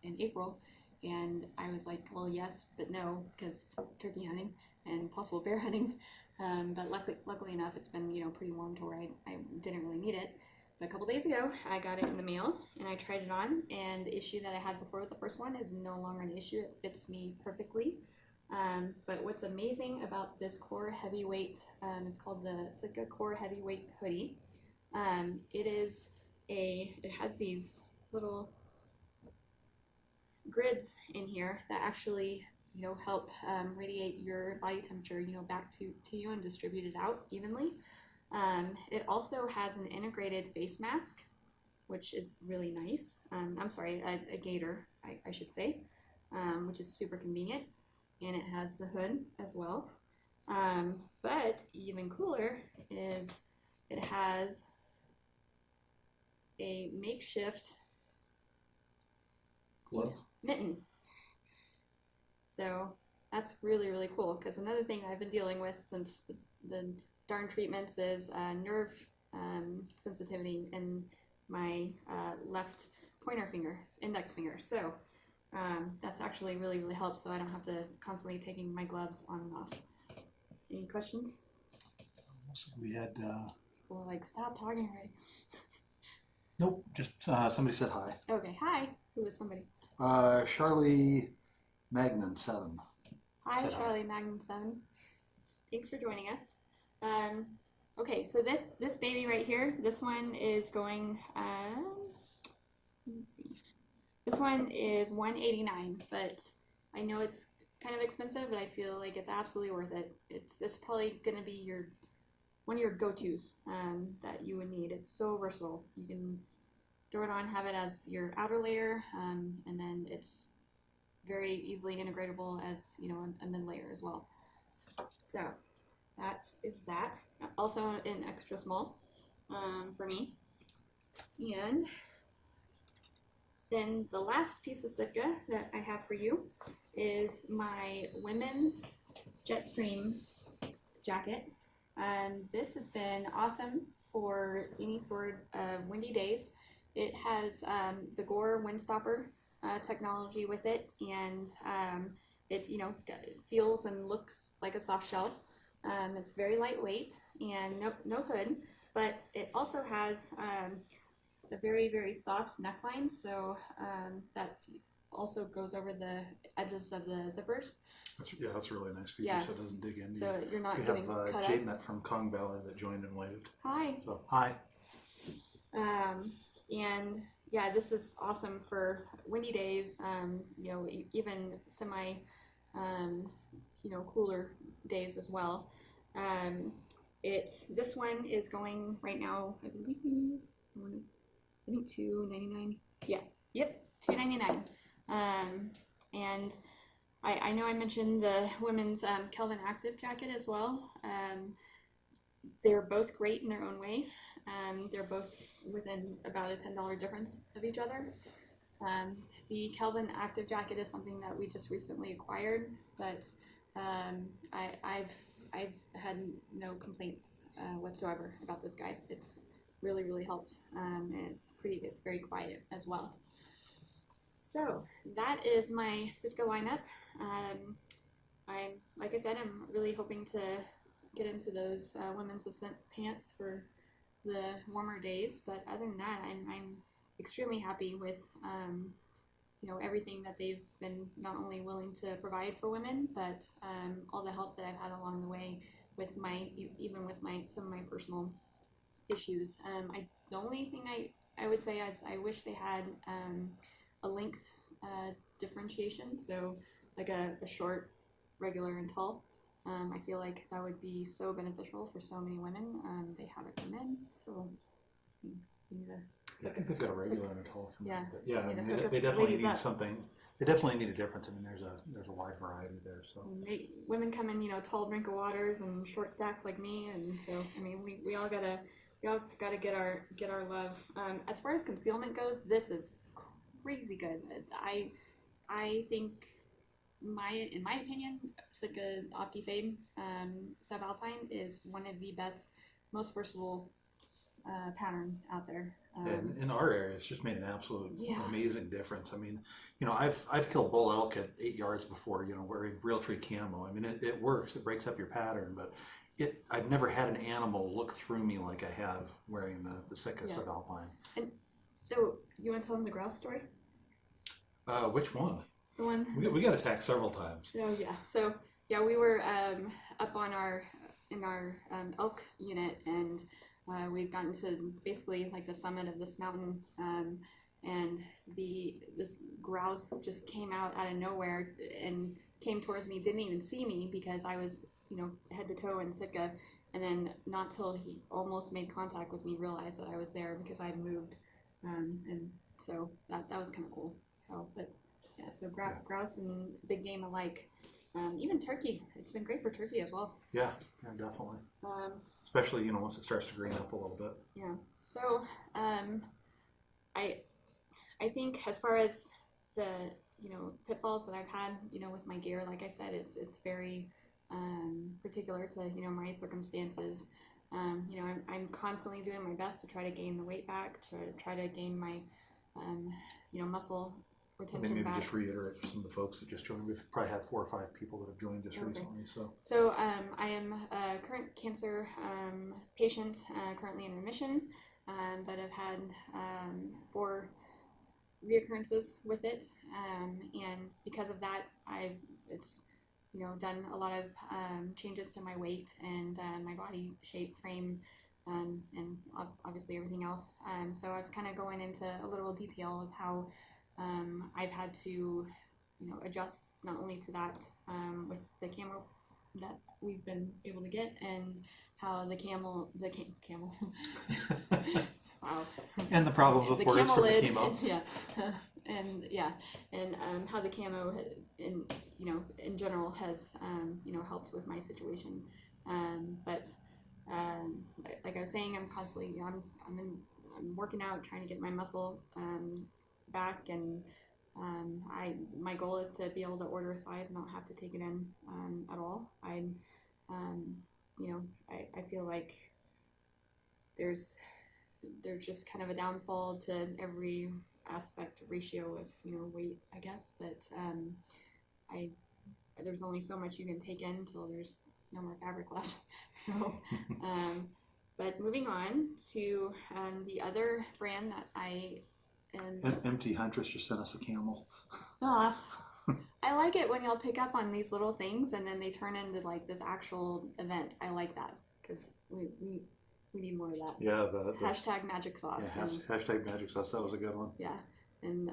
in April, and I was like, well, yes, but no, because turkey hunting and possible bear hunting. But luckily enough, it's been, you know, pretty warm to where I didn't really need it. But a couple days ago, I got it in the mail, and I tried it on, and the issue that I had before with the first one is no longer an issue. It fits me perfectly. But what's amazing about this Core Heavyweight, it's called the Sitka Core Heavyweight Hoodie. It has these little grids in here that actually, you know, help radiate your body temperature, you know, back to you and distribute it out evenly. It also has an integrated face mask, which is really nice. I'm sorry, a gaiter, I should say, which is super convenient. And it has the hood as well. But even cooler is it has a makeshift Glove mitten. So that's really cool, because another thing I've been dealing with since the darn treatments is nerve sensitivity in my left pointer finger, index finger. So that's actually really helps, so I don't have to constantly taking my gloves on and off. Any questions? we had. Well, like, stop talking already. Nope, just somebody said hi. Okay, hi. Who was somebody? Charlie Magnan 7. Hi, Said Charlie Magnan 7. Thanks for joining us. Okay, so this baby right here, this one is going. Let's see. This one is $189, but I know it's kind of expensive, but I feel like it's absolutely worth it. This is probably going to be one of your go-tos that you would need. It's so versatile. You can throw it on, have it as your outer layer, and then it's very easily integratable as, you know, a mid layer as well. So that is that. Also in extra small for me. And then the last piece of Sitka that I have for you is my women's Jetstream Jacket. This has been awesome for any sort of windy days. It has the Gore Windstopper technology with it, and it it feels and looks like a soft shell. It's very lightweight and no hood, but it also has a very soft neckline, so that also goes over the edges of the zippers. That's a really nice feature, Yeah. so it doesn't dig in. So you're not we getting have cut Jade up. Met from Kong Valley that joined and waved. Hi. So hi. And yeah, this is awesome for windy days. Even semi, cooler days as well. This one is going right now, I believe, I think $2.99. Yeah, yep, $2.99. And I know I mentioned the women's Kelvin Active Jacket as well. They're both great in their own way. They're both within about a $10 difference of each other. The Kelvin Active Jacket is something that we just recently acquired, but I've had no complaints whatsoever about this guy. It's really helped, and it's very quiet as well. So that is my Sitka lineup. Like I said, I'm really hoping to get into those women's Ascent pants for the warmer days, but other than that, I'm extremely happy with everything that they've been not only willing to provide for women, but all the help that I've had along the way with some of my personal issues. The only thing I would say is I wish they had a length differentiation, so like a short, regular, and tall. I feel like that would be so beneficial for so many women. They have it for men, so you need to. I think they've got a regular and a tall for me. Yeah. But yeah, I mean, focus they definitely ladies need up. something. They definitely need a difference. I mean, there's a wide variety there. So Women come in, tall drink of waters and short stacks like me, and so I mean, we all gotta get our love. As far as concealment goes, this is crazy good. I think in my opinion, Sitka OptiFade Subalpine is one of the best, most versatile pattern out there. and in our area, it's just made an absolute Yeah. amazing difference. I mean, I've killed bull elk at 8 yards before, wearing Realtree camo. I mean, it works. It breaks up your pattern, but I've never had an animal look through me like I have wearing the Sitka Subalpine. And so, you want to tell them the grouse story? Which one? The one. We got attacked several times. Oh yeah. So yeah, we were up on in our elk unit, and we'd gotten to basically like the summit of this mountain, and this grouse just came out of nowhere and came towards me. Didn't even see me because I was head to toe in Sitka, and then not till he almost made contact with me realized that I was there because I had moved, and so that was kind of cool. So, but yeah, so grouse and big game alike. Even turkey, it's been great for turkey as well. Yeah, definitely. Especially once it starts to green up a little bit. Yeah. So I think as far as the pitfalls that I've had with my gear, like I said, it's very particular to my circumstances. I'm constantly doing my best to try to gain the weight back, to try to gain my muscle retention Maybe back. just reiterate for some of the folks that just joined. We've probably had 4 or 5 people that have joined just recently. So I am a current cancer patient, currently in remission, but I've had 4 reoccurrences with it, and because of that, it's done a lot of changes to my weight and my body shape, frame, and obviously everything else. So I was kind of going into a little detail of how I've had to, adjust not only to that with the camo that we've been able to get, and how the camel, wow, And the problems with words from the chemo. and how the camo in general has helped with my situation. But like I was saying, I'm constantly I'm working out, trying to get my muscle back, and my goal is to be able to order a size and not have to take it in at all. I feel like there's just kind of a downfall to every aspect ratio of weight, I guess, but there's only so much you can take in until there's no more fabric left. So, but moving on to the other brand that I am. MT Huntress just sent us a camel. I like it when y'all pick up on these little things and then they turn into like this actual event. I like that because we need more of that. Yeah, the hashtag magic sauce. Yeah, hashtag magic sauce. That was a good one. Yeah, and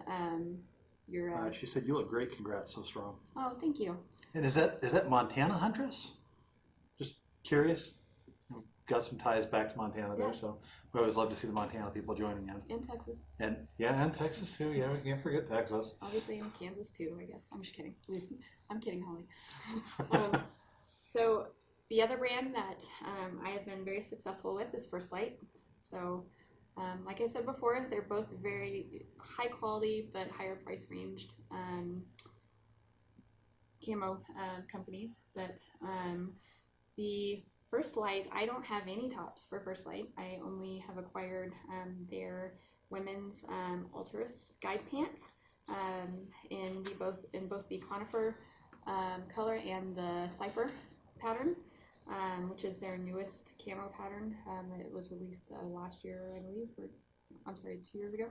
she said you look great. Congrats, so strong. Oh, thank you. And is that Montana Huntress? Just curious. We've got some ties back to Montana there, so we always love to see the Montana people joining in. And Texas. And Texas too. Yeah, we can't forget Texas. Obviously in Kansas too, I guess. I'm just kidding. I'm kidding, Holly. So the other brand that I have been very successful with is FirstLite. So like I said before, they're both very high quality but higher price ranged camo companies. But the FirstLite, I don't have any tops for FirstLite. I only have acquired their women's Ultras guide pant in both the conifer color and the Cypher Pattern, which is their newest camo pattern. It was released last year, I believe, or I'm sorry, 2 years ago.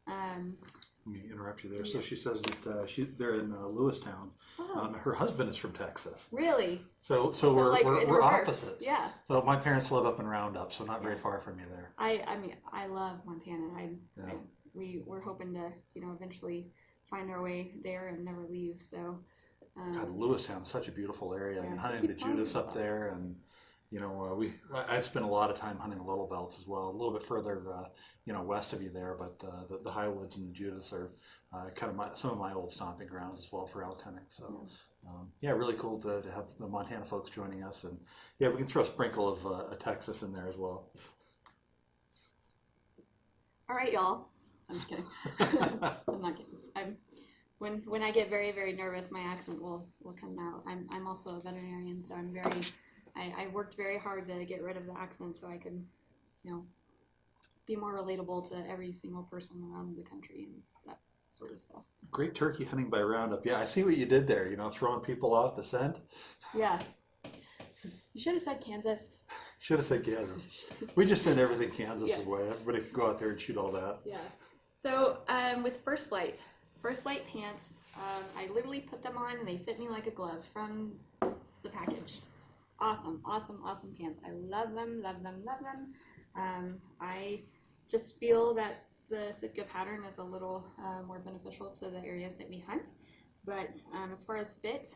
Let me interrupt you there. So she says that they're in Lewistown. Oh. Her husband is from Texas. Really? So like we're opposites. Yeah. So my parents live up in Roundup, so not very far from you there. I mean, I love Montana. We're hoping to, eventually find our way there and never leave. So. God, Lewistown is such a beautiful area. I mean, hunting the Judas up there, and I've spent a lot of time hunting the Little Belts as well, a little bit further, west of you there. But the Highwoods and the Judas are kind of some of my old stomping grounds as well for elk hunting. So, really cool to have the Montana folks joining us, and we can throw a sprinkle of Texas in there as well. All right, y'all. I'm just kidding. I'm not kidding. When I get very, very nervous, my accent will come out. I'm also a veterinarian, so I worked very hard to get rid of the accent so I could, be more relatable to every single person around the country and that sort of stuff. Great turkey hunting by Roundup. Yeah, I see what you did there. Throwing people off the scent. Yeah. You should have said Kansas. Should have said Kansas. We just send everything Kansas' way. Everybody can go out there and shoot all that. Yeah. So with FirstLite pants, I literally put them on and they fit me like a glove from the package. Awesome pants. I love them. I just feel that the Sitka pattern is a little more beneficial to the areas that we hunt. But as far as fit,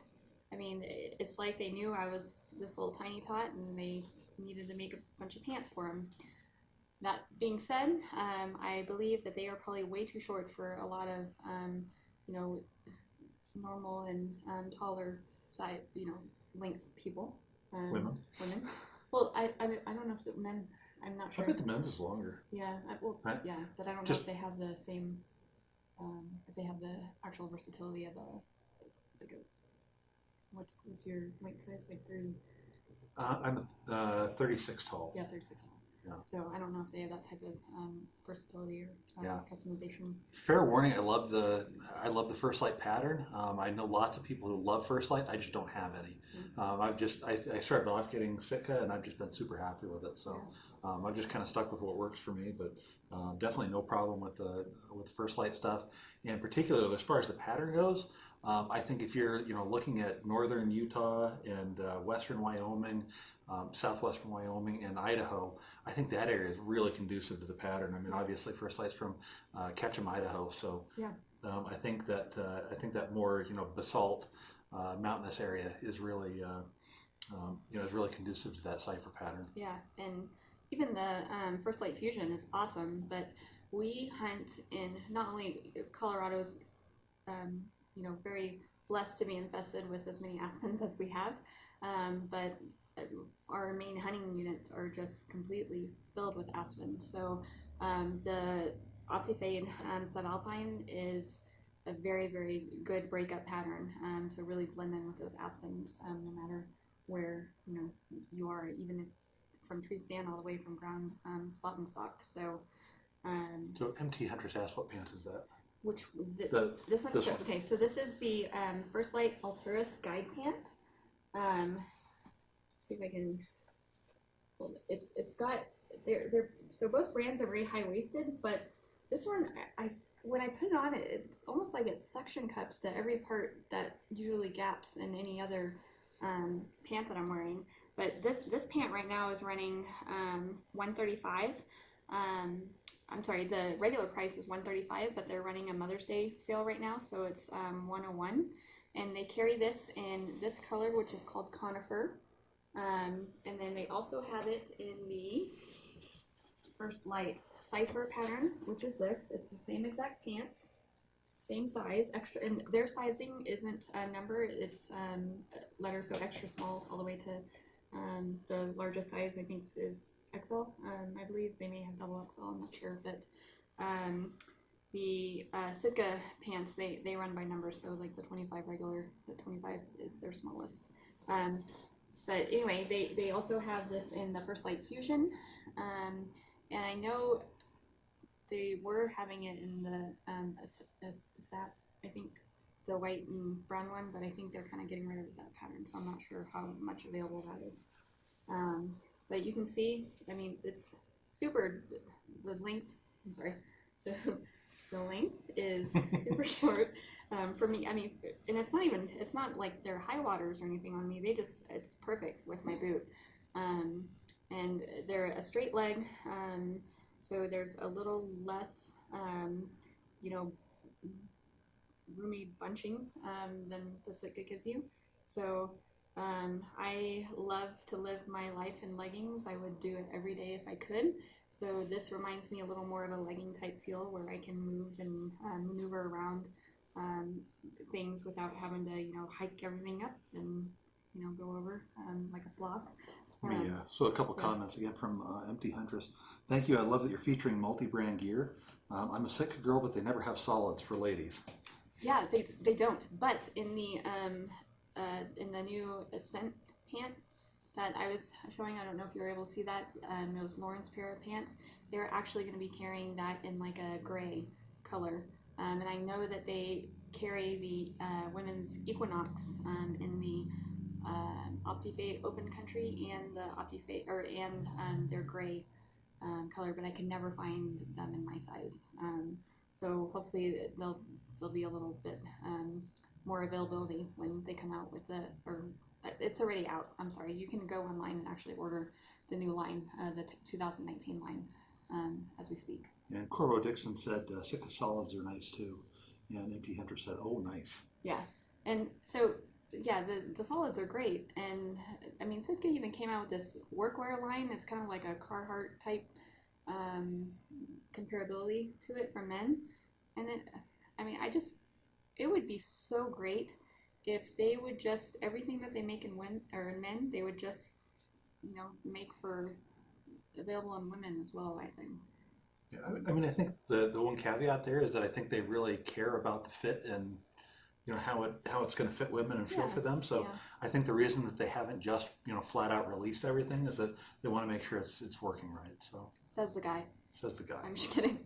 I mean, it's like they knew I was this little tiny tot and they needed to make a bunch of pants for them. That being said, I believe that they are probably way too short for a lot of, normal and taller side, length people. Women. Well, I don't know if the men. I'm not sure. I bet the men's is longer. Yeah. But I don't know if they have the same. If they have the actual versatility of what's your length size, like 30? I'm 36 tall. Yeah, 36 tall. Yeah. So I don't know if they have that type of versatility or customization. Fair warning, I love the FirstLite pattern. I know lots of people who love FirstLite. I just don't have any. I started off getting Sitka, and I've just been super happy with it. So I've just kind of stuck with what works for me. But definitely no problem with the FirstLite stuff. And particularly as far as the pattern goes, I think if you're looking at northern Utah and western Wyoming, southwestern Wyoming and Idaho, I think that area is really conducive to the pattern. I mean, obviously FirstLite's from Ketchum, Idaho, so I think that more basalt mountainous area is really is really conducive to that Cypher pattern. Yeah, and even the FirstLite Fusion is awesome, but we hunt in not only Colorado's very blessed to be infested with as many aspens as we have, but our main hunting units are just completely filled with aspen. So the OptiFade Subalpine is a very, very good breakup pattern to really blend in with those aspens, no matter where you are, even if from tree stand all the way from ground spot and stock. So so MT Huntress asked, what pants is that? Which this one? This So, one. okay, so this is the FirstLite Alturas Guide Pant. See if I can. Well, it's got they're so both brands are very high waisted, but this one I when I put it on, it's almost like it suction cups to every part that usually gaps in any other pant that I'm wearing. But this pant right now is running $135. I'm sorry, the regular price is $135, but they're running a Mother's Day sale right now, so it's $101. And they carry this in this color, which is called conifer. And then they also have it in the FirstLite Cypher Pattern, which is this. It's the same exact pant, same size, extra, and their sizing isn't a number, it's letters, so extra small all the way to the largest size I think is XL. I believe they may have double XL, I'm not sure, but the Sitka pants, they run by numbers, so like the 25 regular, the 25 is their smallest. But anyway, they also have this in the FirstLite Fusion, and I know they were having it in the sap, I think, the white and brown one, but I think they're kind of getting rid of that pattern, so I'm not sure how much available that is. But you can see, I mean, it's super, the length, I'm sorry, so the length is super short for me. I mean, and it's not like they're high waters or anything on me, it's perfect with my boot. And they're a straight leg, so there's a little less, you know, roomy bunching than the Sitka gives you. So I love to live my life in leggings. I would do it every day if I could. So this reminds me a little more of a legging type feel where I can move and maneuver around things without having to, you know, hike everything up and, you know, go over like a sloth. So a couple comments again from Empty Huntress. Thank you. I love that you're featuring multi-brand gear. I'm a Sitka girl, but they never have solids for ladies. Yeah, they don't. But in the new Ascent pant that I was showing, I don't know if you were able to see that. It was Lauren's pair of pants. They're actually going to be carrying that in like a gray color, and I know that they carry the women's Equinox in the Optifade Open Country and the Optifade and their gray color, but I can never find them in my size. So hopefully there'll be a little bit more availability when they come out with it's already out. I'm sorry. You can go online and actually order the new line, the 2019 line, as we speak. And Corvo Dixon said Sitka solids are nice too. And Empty Hunter said, oh, nice. Yeah. And so, yeah, the solids are great. And I mean, Sitka even came out with this workwear line. It's kind of like a Carhartt type comparability to it for men. And it would be so great if they would just, everything that they make in men, they would just, you know, make for available in women as well, I think. Yeah, I mean, I think the one caveat there is that I think they really care about the fit and, you know, how it's going to fit women and feel for them. So I think the reason that they haven't just, you know, flat out released everything is that they want to make sure it's working right. So says the guy. I'm just kidding.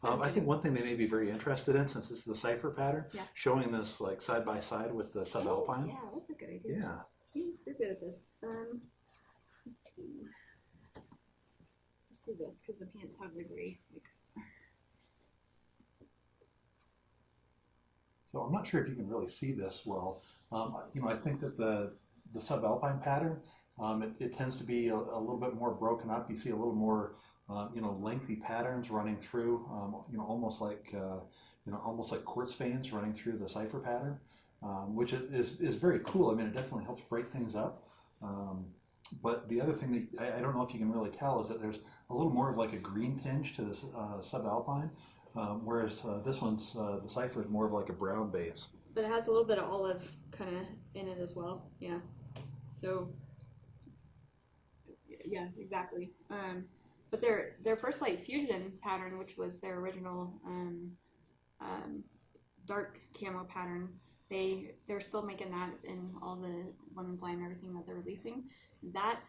I think one thing they may be very interested in, since this is the Cypher pattern, showing this like side by side with the subalpine. Yeah, that's a good idea. Yeah. See, you're good at this. Let's do this because the pants have the gray. So I'm not sure if you can really see this well. You know, I think that the subalpine pattern, it tends to be a little bit more broken up. You see a little more, you know, lengthy patterns running through, you know, almost like quartz veins running through the Cypher pattern, which is very cool. I mean, it definitely helps break things up. But the other thing that I don't know if you can really tell is that there's a little more of like a green tinge to this subalpine, whereas this one's, the Cypher is more of like a brown base. But it has a little bit of olive kind of in it as well. Yeah. So, yeah, exactly. But their FirstLite Fusion pattern, which was their original dark camo pattern, they're still making that in all the women's line and everything that they're releasing. That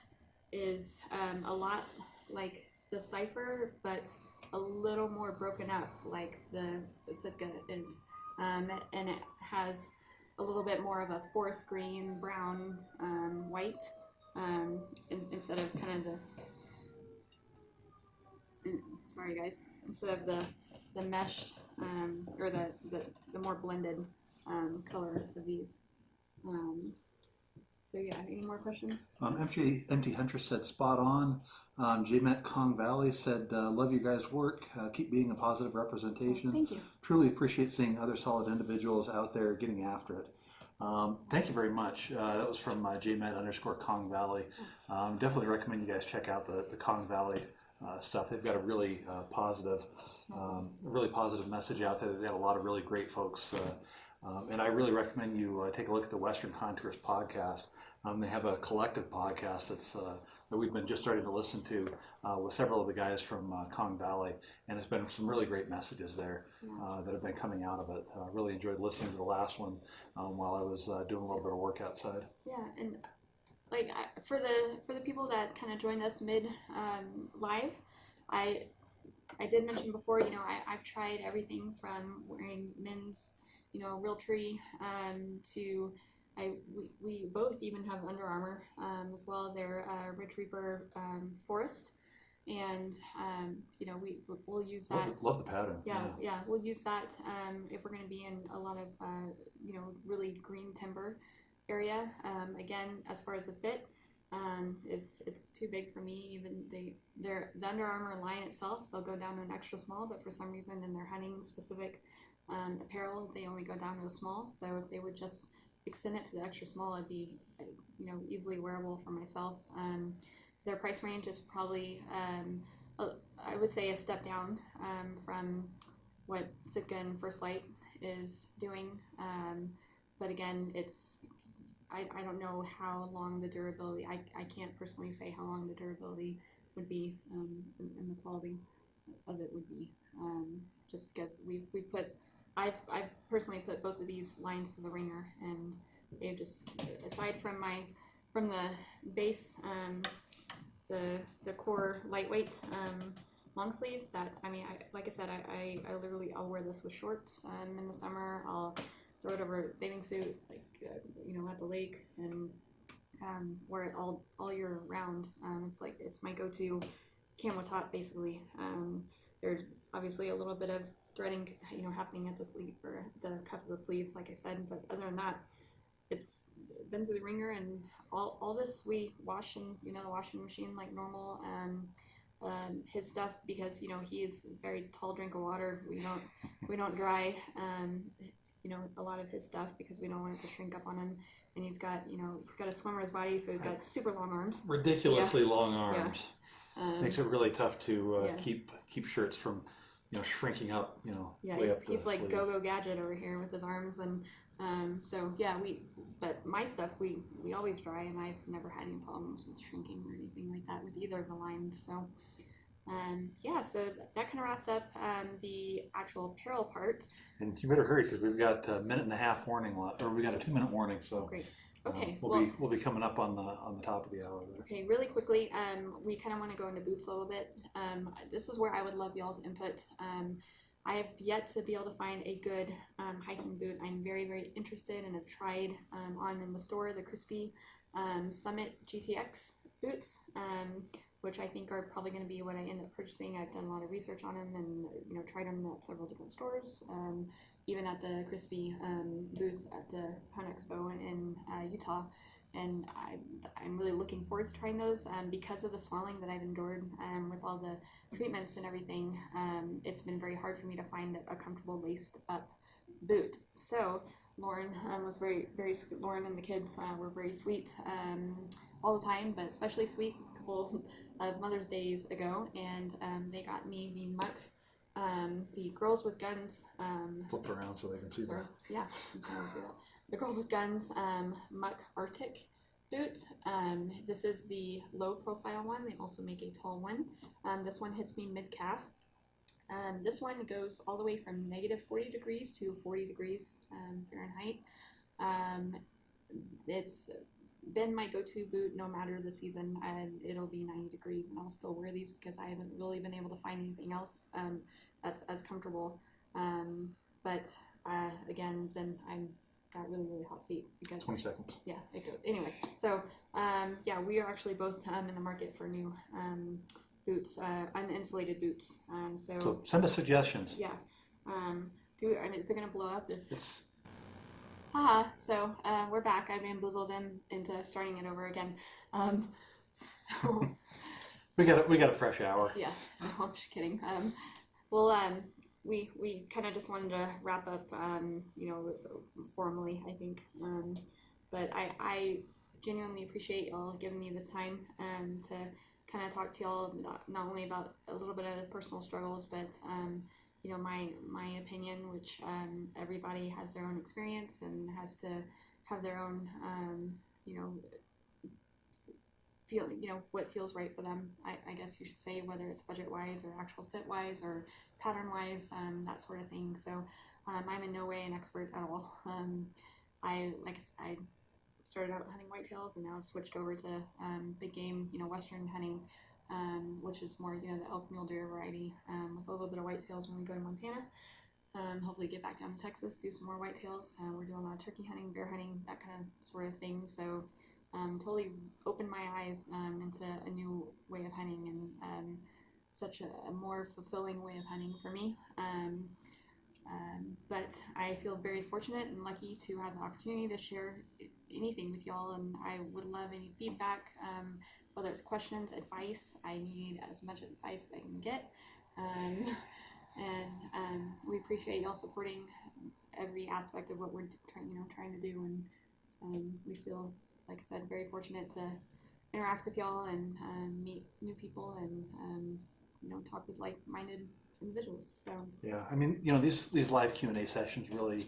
is a lot like the Cypher, but a little more broken up like the Sitka is, and it has a little bit more of a forest green, brown, white, instead of kind of sorry guys, instead of the meshed, or the more blended color of these. So yeah, any more questions? Empty Huntress said spot on. JMet Kong Valley said, love your guys' work. Keep being a positive representation. Thank you. Truly appreciate seeing other solid individuals out there getting after it. Thank you very much. That was from JMet_Kong Valley. Definitely recommend you guys check out the Kong Valley stuff. They've got a really positive message out there. They've got a lot of really great folks. And I really recommend you take a look at the Western Contours podcast. They have a collective podcast that we've been just starting to listen to with several of the guys from Kong Valley, and there's been some really great messages there that have been coming out of it. Really enjoyed listening to the last one while I was doing a little bit of work outside. Yeah, and like for the people that kind of joined us mid live, I did mention before, I've tried everything from wearing men's Realtree to we both even have Under Armour as well. They're Ridge Reaper Forest, and we'll use that. Love the pattern. Yeah, we'll use that if we're going to be in a lot of really green timber area. Again, as far as the fit, it's too big for me. Even the Under Armour line itself, they'll go down to an extra small, but for some reason in their hunting specific apparel, they only go down to a small. So if they would just extend it to the extra small, it'd be easily wearable for myself. Their price range is probably I would say a step down from what Sitka and FirstLite is doing, but again, I don't know how long the durability, I can't personally say how long the durability would be, and the quality of it would be, just because I've personally put both of these lines to the ringer, and they've just, aside from the base, the core lightweight long sleeve, that like I said, I'll wear this with shorts in the summer. I'll throw it over a bathing suit, at the lake, and wear it all year round. It's my go-to camo top, basically. There's obviously a little bit of threading, happening at the sleeve or the cuff of the sleeves, like I said, but other than that, it's been to the ringer, and all this we wash in the washing machine like normal. His stuff, because he is a very tall drink of water, we don't dry a lot of his stuff because we don't want it to shrink up on him. And he's got a swimmer's body, so he's got super long arms, ridiculously long arms. Yeah. Makes it really tough to keep shirts from shrinking up, way up the he's like sleeve. Go-Go Gadget over here with his arms. And but my stuff we always dry, and I've never had any problems with shrinking or anything like that with either of the lines. So so that kind of wraps up the actual apparel part. And you better hurry, because we've got a minute and a half warning left, or we got a 2-minute warning. So great. Okay, we'll be coming up on the top of the hour there. Okay, really quickly, we kind of want to go into boots a little bit. This is where I would love y'all's input. I have yet to be able to find a good hiking boot. I'm very, very interested, and have tried on in the store the Crispy Summit GTX boots, which I think are probably going to be what I end up purchasing. I've done a lot of research on them, and tried them at several different stores, even at the Crispy booth at the Hunt Expo in Utah. And I'm really looking forward to trying those because of the swelling that I've endured with all the treatments and everything. It's been very hard for me to find a comfortable laced up boot. So Lauren was very, very sweet. Lauren and the kids were very sweet all the time, but especially sweet a couple of Mother's Days ago, and they got me the Muck, the Girls with Guns. Flip it around so they can see that. Yeah, you can see that. The Girls with Guns Muck Arctic boot. This is the low profile one. They also make a tall one. This one hits me mid-calf. This one goes all the way from -40 degrees to 40 degrees Fahrenheit. It's been my go-to boot no matter the season, and it'll be 90 degrees and I'll still wear these because I haven't really been able to find anything else that's as comfortable. But again, then I got really hot feet because 20 seconds. Yeah, it goes. Anyway, so yeah, we are actually both in the market for new boots, uninsulated boots. So send us suggestions. Yeah. And is it gonna blow up if It's so we're back. I bamboozled him into starting it over again. So we got a fresh hour. yeah, no, I'm just kidding. Well, we kind of just wanted to wrap up, you know, formally, I think. But I genuinely appreciate y'all giving me this time to kind of talk to y'all not only about a little bit of personal struggles, but you know, my opinion, which everybody has their own experience and has to have their own, you know, feel, you know, what feels right for them. I guess you should say, whether it's budget wise or actual fit wise or pattern wise, that sort of thing. So I'm in no way an expert at all. I started out hunting whitetails and now I've switched over to big game, you know, western hunting. Which is more, you know, the elk, mule deer variety, with a little bit of whitetails when we go to Montana. Hopefully get back down to Texas, do some more whitetails. We're doing a lot of turkey hunting, bear hunting, that kind of sort of thing. So totally opened my eyes into a new way of hunting and such a more fulfilling way of hunting for me. But I feel very fortunate and lucky to have the opportunity to share anything with y'all, and I would love any feedback. Whether it's questions, advice, I need as much advice as I can get. And we appreciate y'all supporting every aspect of what we're trying to do. And we feel, like I said, very fortunate to interact with y'all and meet new people and you know, talk with like-minded individuals. So yeah, I mean, you know, these live Q&A sessions really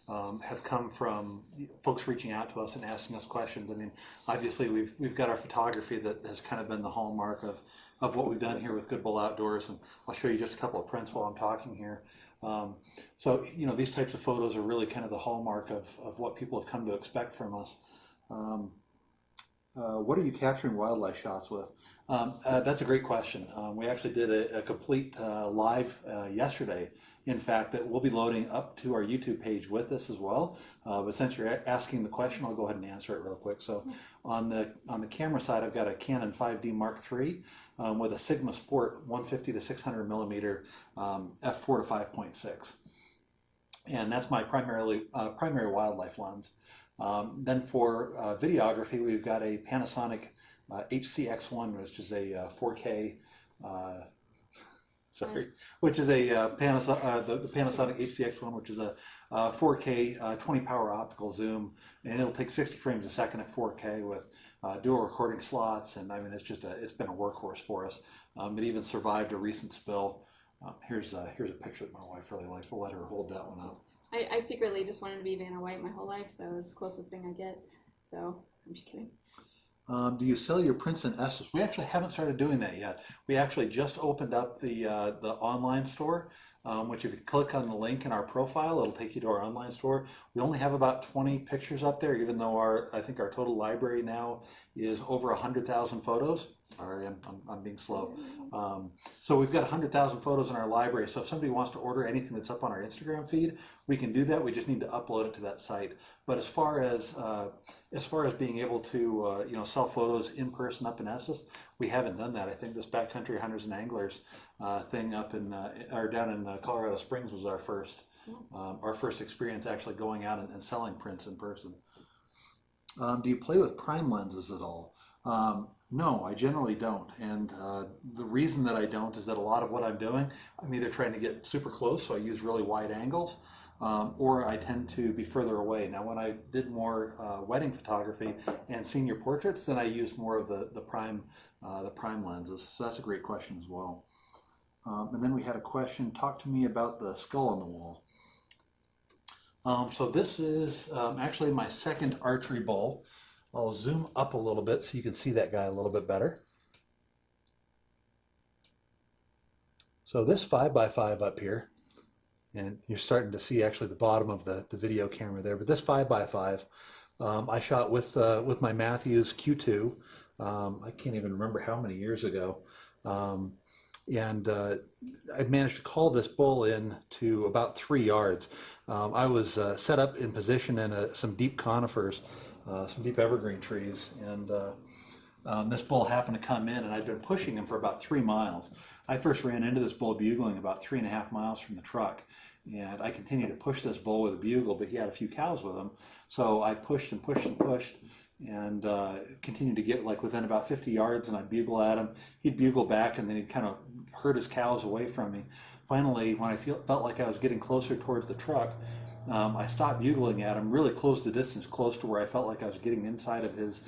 have come from folks reaching out to us and asking us questions. I mean, obviously we've got our photography that has kind of been the hallmark of what we've done here with Good Bull Outdoors, and I'll show you just a couple of prints while I'm talking here. So, you know, these types of photos are really kind of the hallmark of what people have come to expect from us. What are you capturing wildlife shots with? That's a great question. We actually did a complete live yesterday, in fact, that we'll be loading up to our YouTube page with this as well. But since you're asking the question, I'll go ahead and answer it real quick. So on the camera side, I've got a Canon 5D Mark III with a Sigma Sport 150 to 600 millimeter f4 to 5.6. And that's my primary wildlife lens. Then for videography, we've got a Panasonic HCX1, which is a 4K, which is a the Panasonic HCX1, which is a 4K 20 power optical zoom, and it'll take 60 frames a second at 4K with dual recording slots. And I mean, it's been a workhorse for us. It even survived a recent spill. Here's a picture that my wife really likes. We'll let her hold that one up. I secretly just wanted to be Vanna White my whole life, so it's the closest thing I get. So I'm just kidding. Do you sell your prints in Estes? We actually haven't started doing that yet. We actually just opened up the online store, which if you click on the link in our profile, it'll take you to our online store. We only have about 20 pictures up there, even though I think our total library now is over 100,000 photos. Sorry, I'm being slow. So we've got 100,000 photos in our library. So if somebody wants to order anything that's up on our Instagram feed, we can do that. We just need to upload it to that site. But as far as being able to you know, sell photos in person up in Estes, we haven't done that. I think this Backcountry Hunters and Anglers thing up in or down in Colorado Springs was our first experience actually going out and selling prints in person. Do you play with prime lenses at all? No, I generally don't, and the reason that I don't is that a lot of what I'm doing, I'm either trying to get super close, so I use really wide angles, or I tend to be further away. Now, when I did more wedding photography and senior portraits, then I used more of the prime lenses. So that's a great question as well. And then we had a question, talk to me about the skull on the wall. So this is actually my second archery bull. I'll zoom up a little bit so you can see that guy a little bit better. So this 5x5 up here, and you're starting to see actually the bottom of the video camera there, but this 5x5 I shot with my Matthews Q2. I can't even remember how many years ago. And I managed to call this bull in to about 3 yards. I was set up in position in some deep conifers, some deep evergreen trees, and this bull happened to come in, and I'd been pushing him for about 3 miles. I first ran into this bull bugling about 3.5 miles from the truck, and I continued to push this bull with a bugle, but he had a few cows with him, so I pushed and pushed and pushed, and continued to get like within about 50 yards, and I'd bugle at him. He'd bugle back, and then he'd kind of herd his cows away from me. Finally, when I felt like I was getting closer towards the truck, I stopped bugling at him, really closed the distance, close to where I felt like I was getting inside of his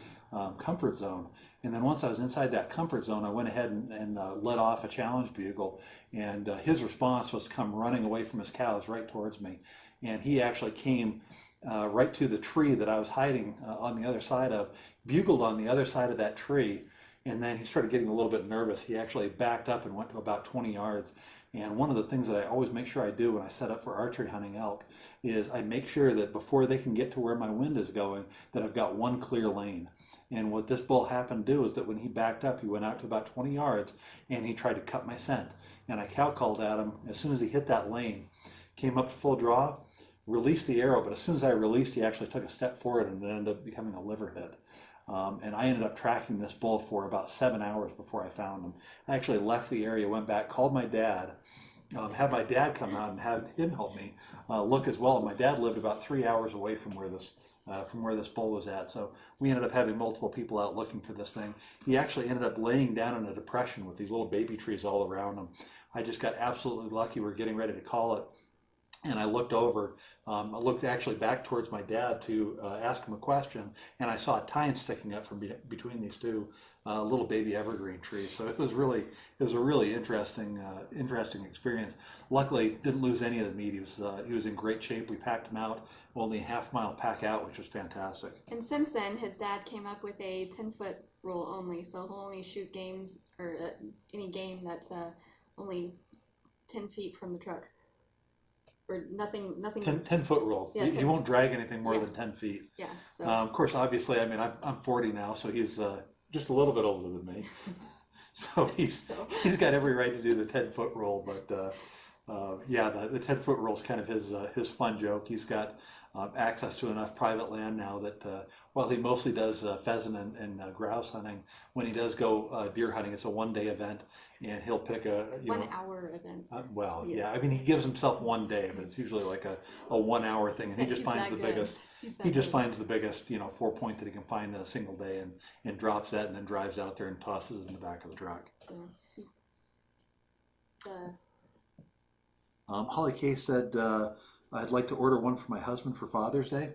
comfort zone. And then once I was inside that comfort zone, I went ahead and let off a challenge bugle, and his response was to come running away from his cows right towards me. And he actually came right to the tree that I was hiding on the other side of, bugled on the other side of that tree, and then he started getting a little bit nervous. He actually backed up and went to about 20 yards. And one of the things that I always make sure I do when I set up for archery hunting elk is I make sure that before they can get to where my wind is going, that I've got one clear lane. And what this bull happened to do is that when he backed up, he went out to about 20 yards and he tried to cut my scent. And I cow called at him as soon as he hit that lane, came up to full draw, released the arrow, but as soon as I released, he actually took a step forward and it ended up becoming a liver hit. And I ended up tracking this bull for about 7 hours before I found him. I actually left the area, went back, called my dad, had my dad come out and have him help me look as well. And my dad lived about 3 hours away from where this bull was at. So we ended up having multiple people out looking for this thing. He actually ended up laying down in a depression with these little baby trees all around him. I just got absolutely lucky. We were getting ready to call it. And I looked over, I looked actually back towards my dad to ask him a question, and I saw a tine sticking up from between these two little baby evergreen trees. So it was a really interesting experience. Luckily, didn't lose any of the meat. He was in great shape. We packed him out, only a half-mile pack out, which was fantastic. And since then, his dad came up with a 10-foot rule only, so he'll only shoot games or any game that's only 10 feet from the truck. Or nothing. 10-foot rule. Yeah, he won't drag anything more than 10 feet. Yeah. So. Of course, obviously, I mean, I'm 40 now, so he's just a little bit older than me. So he's got every right to do the 10-foot rule. But yeah, the 10-foot rule is kind of his fun joke. He's got access to enough private land now that while he mostly does pheasant and grouse hunting, when he does go deer hunting, it's a one-day event, and he'll pick a 1 hour event. Yeah. I mean, he gives himself one day, but it's usually like a 1 hour thing, and he just finds the biggest. He just finds the biggest 4-point that he can find in a single day, and drops that, and then drives out there and tosses it in the back of the truck. Holly K said, I'd like to order one for my husband for Father's Day.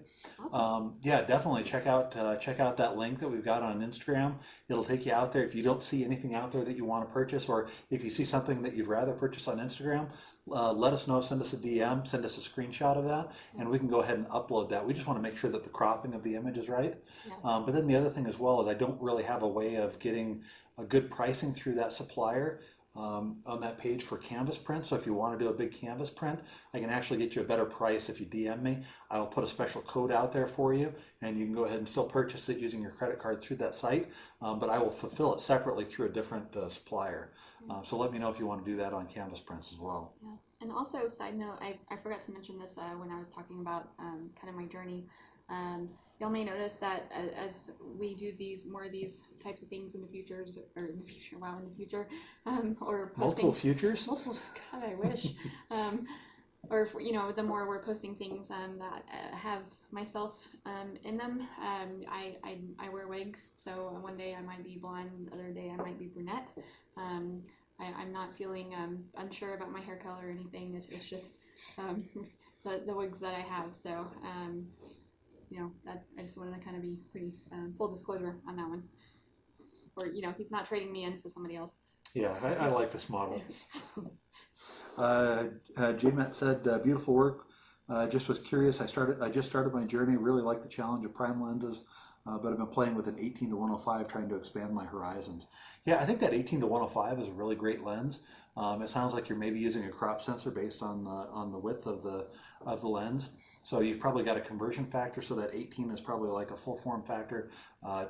Awesome. Yeah, definitely check out that link that we've got on Instagram. It'll take you out there. If you don't see anything out there that you want to purchase, or if you see something that you'd rather purchase on Instagram, let us know. Send us a DM, send us a screenshot of that, and we can go ahead and upload that. We just want to make sure that the cropping of the image is right. Yeah. But then the other thing as well is I don't really have a way of getting a good pricing through that supplier. On that page for canvas print. So if you want to do a big canvas print, I can actually get you a better price if you DM me. I will put a special code out there for you, and you can go ahead and still purchase it using your credit card through that site, but I will fulfill it separately through a different supplier. So let me know if you want to do that on canvas prints as well. Yeah. And also, side note, I forgot to mention this when I was talking about kind of my journey. Y'all may notice that as we do more of these types of things in the future, or posting multiple futures. God, I wish. Or if, the more we're posting things that have myself in them. I wear wigs, so one day I might be blonde, the other day I might be brunette. I'm not feeling unsure about my hair color or anything. It's just the wigs that I have. So. That I just wanted to kind of be pretty full disclosure on that one. Or, he's not trading me in for somebody else. Yeah, I like this model. J-Matt said, beautiful work. Just was curious. I just started my journey. Really like the challenge of prime lenses. but I've been playing with an 18 to 105, trying to expand my horizons. Yeah, I think that 18 to 105 is a really great lens. It sounds like you're maybe using a crop sensor based on the width of the lens. So you've probably got a conversion factor, so that 18 is probably like a full form factor,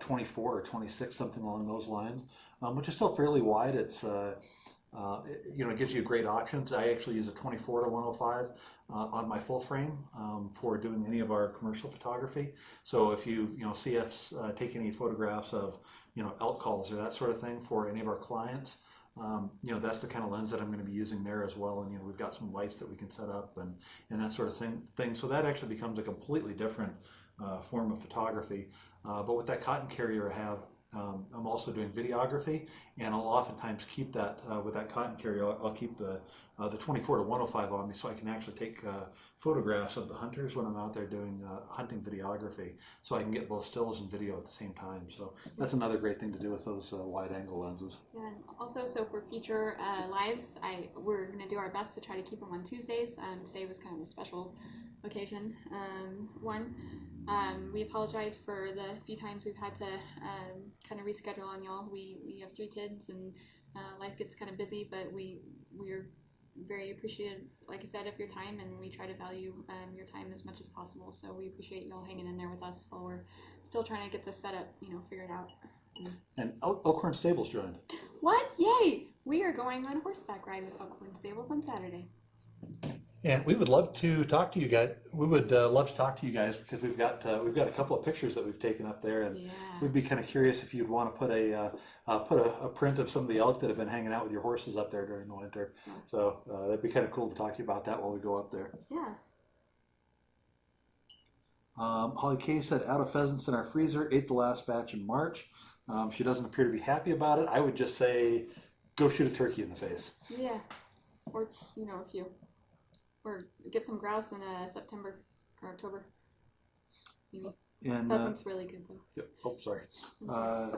24 or 26, something along those lines, which is still fairly wide. It's it gives you great options. I actually use a 24 to 105 on my full frame for doing any of our commercial photography. So if you see us take any photographs of elk calls or that sort of thing for any of our clients, that's the kind of lens that I'm going to be using there as well. And we've got some lights that we can set up and that sort of thing. So that actually becomes a completely different form of photography. But with that cotton carrier I have, I'm also doing videography, and I'll oftentimes keep that with that cotton carrier. I'll keep the 24 to 105 on me, so I can actually take photographs of the hunters when I'm out there doing hunting videography, so I can get both stills and video at the same time. So that's another great thing to do with those wide angle lenses. Yeah, and also, so for future lives, we're going to do our best to try to keep them on Tuesdays. Today was kind of a special occasion one. We apologize for the few times we've had to kind of reschedule on y'all. We have 3 kids and life gets kind of busy, but we're very appreciative, like I said, of your time, and we try to value your time as much as possible. So we appreciate y'all hanging in there with us while we're still trying to get this setup, figured out. And Elkhorn Stables joined. What? Yay! We are going on a horseback ride with Elkhorn Stables on Saturday. And we would love to talk to you guys. We would love to talk to you guys because we've got a couple of pictures that we've taken up there, and we'd be kind of curious if you'd want to put a print of some of the elk that have been hanging out with your horses up there during the winter. Yeah. So that'd be kind of cool to talk to you about that while we go up there. Yeah. Holly Kay said, out of pheasants in our freezer, ate the last batch in March. She doesn't appear to be happy about it. I would just say, go shoot a turkey in the face. Yeah, or a few. Or get some grouse in September or October. Maybe. And pheasant's really good though. Yep. Oh, sorry.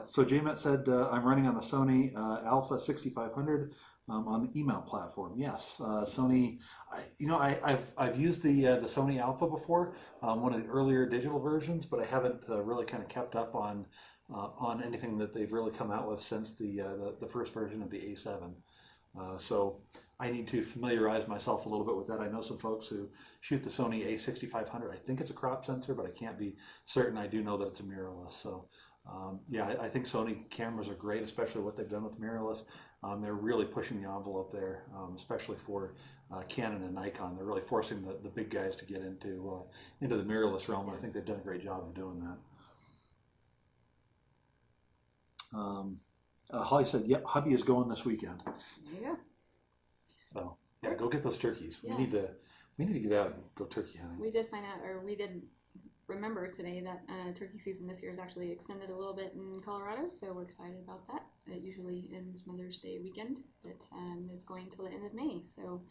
So JMet said, I'm running on the Sony Alpha 6500 on the email platform. Yes, Sony. I've used the Sony Alpha before, one of the earlier digital versions, but I haven't really kind of kept up on anything that they've really come out with since the first version of the A7. So I need to familiarize myself a little bit with that. I know some folks who shoot the Sony A6500. I think it's a crop sensor, but I can't be certain. I do know that it's a mirrorless. So I think Sony cameras are great, especially what they've done with mirrorless. They're really pushing the envelope there, especially for Canon and Nikon. They're really forcing the big guys to get into the mirrorless realm, and I think they've done a great job of doing that. Holly said, yep, hubby is going this weekend. Yeah. So, yeah, go get those turkeys. Yeah. We need to get out and go turkey hunting. We did find out, or we did remember today that turkey season this year is actually extended a little bit in Colorado, so we're excited about that. It usually ends Mother's Day weekend. It is going till the end of May, so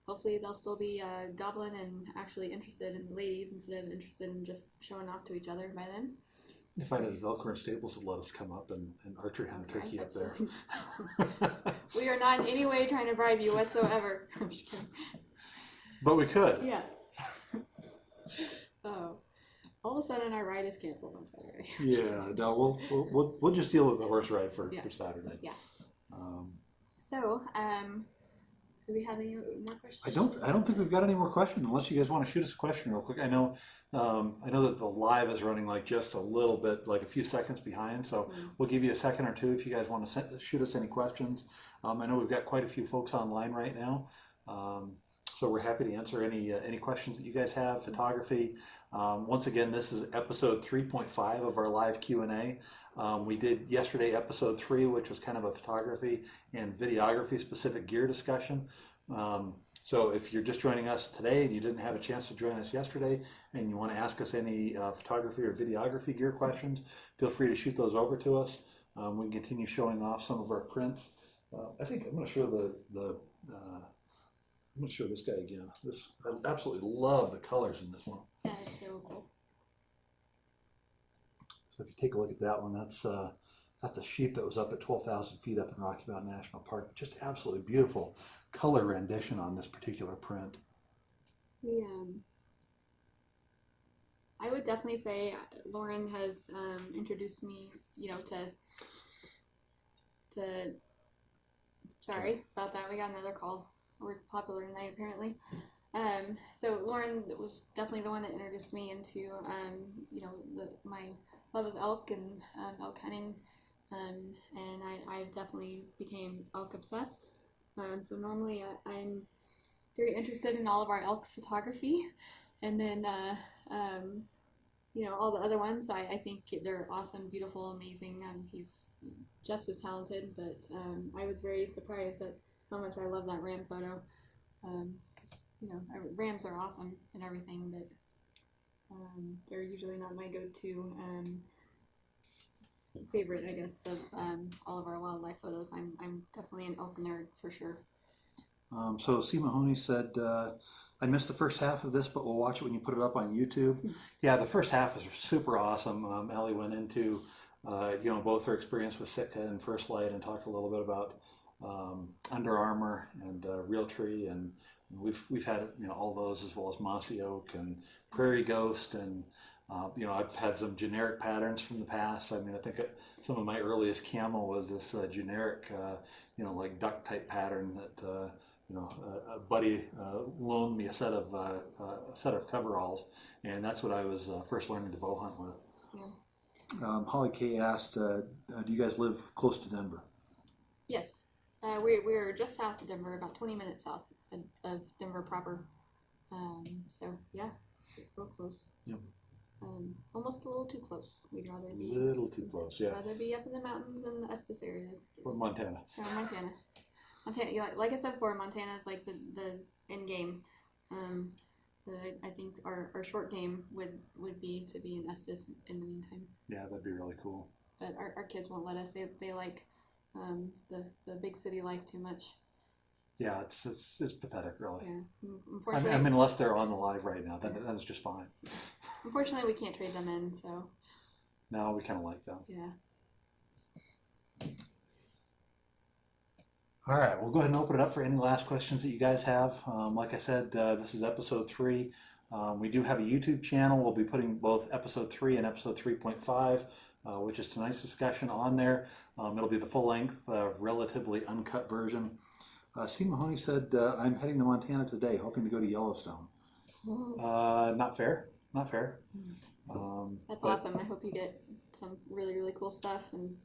hopefully they'll still be gobbling and actually interested in the ladies instead of interested in just showing off to each other by then. To find out if Elkhorn Stables would let us come up and archery hunt a turkey up there. We are not in any way trying to bribe you whatsoever. I'm just kidding. But we could. Yeah. Oh, all of a sudden our ride is canceled on Saturday. Yeah, no, we'll just deal with the horse ride for Saturday. Yeah. Do we have any more questions? I don't think we've got any more questions unless you guys want to shoot us a question real quick. I know that the live is running like just a little bit, like a few seconds behind, so we'll give you a second or two if you guys want to shoot us any questions. I know we've got quite a few folks online right now, so we're happy to answer any questions that you guys have. Photography. Once again, this is episode 3.5 of our live Q&A. We did yesterday episode 3, which was kind of a photography and videography specific gear discussion. So if you're just joining us today and you didn't have a chance to join us yesterday and you want to ask us any photography or videography gear questions, feel free to shoot those over to us. We can continue showing off some of our prints. I think I'm going to show I'm going to show this guy again. I absolutely love the colors in this one. That is so cool. So if you take a look at that one, that's a sheep that was up at 12,000 feet up in Rocky Mountain National Park. Just absolutely beautiful color rendition on this particular print. I would definitely say Lauren has introduced me, to. Sorry about that. We got another call. We're popular tonight, apparently. So Lauren was definitely the one that introduced me into, my love of elk and elk hunting, and I definitely became elk obsessed. So normally I'm very interested in all of our elk photography, and then all the other ones. I think they're awesome, beautiful, amazing. He's just as talented, but I was very surprised at how much I love that ram photo. Because rams are awesome and everything, but they're usually not my go-to favorite, I guess, of all of our wildlife photos. I'm definitely an elk nerd for sure. So C. Mahoney said, I missed the first half of this, but we'll watch it when you put it up on YouTube. Yeah, the first half is super awesome. Alli went into, both her experience with Sitka and FirstLite and talked a little bit about Under Armour and Realtree, and we've had all those, as well as Mossy Oak and Prairie Ghost, and I've had some generic patterns from the past. I mean, I think some of my earliest camo was this generic, like duck type pattern that a buddy loaned me a set of coveralls, and that's what I was first learning to bow hunt with. Yeah. Holly K asked, do you guys live close to Denver? Yes. We're just south of Denver, about 20 minutes south of Denver proper. So yeah, real close. Yep. Almost a little too close. We'd rather be a little too close. Yeah. Rather be up in the mountains in the Estes area. Or Montana. Or Montana. Montana. Like I said before, Montana is like the end game. But I think our short game would be to be in Estes in the meantime. Yeah, that'd be really cool. But our kids won't let us. They like the big city life too much. Yeah, it's pathetic, really. Yeah. Unfortunately, I mean, unless they're on the live right now, then it's just fine. Unfortunately, we can't trade them in, so. No, we kind of like them. Yeah. All right, we'll go ahead and open it up for any last questions that you guys have. Like I said, this is episode 3. We do have a YouTube channel. We'll be putting both episode 3 and episode 3.5, which is tonight's discussion, on there. It'll be the full-length, relatively uncut version. C. Mahoney said, I'm heading to Montana today, hoping to go to Yellowstone. Not fair. That's awesome. I hope you get some really, really cool stuff, and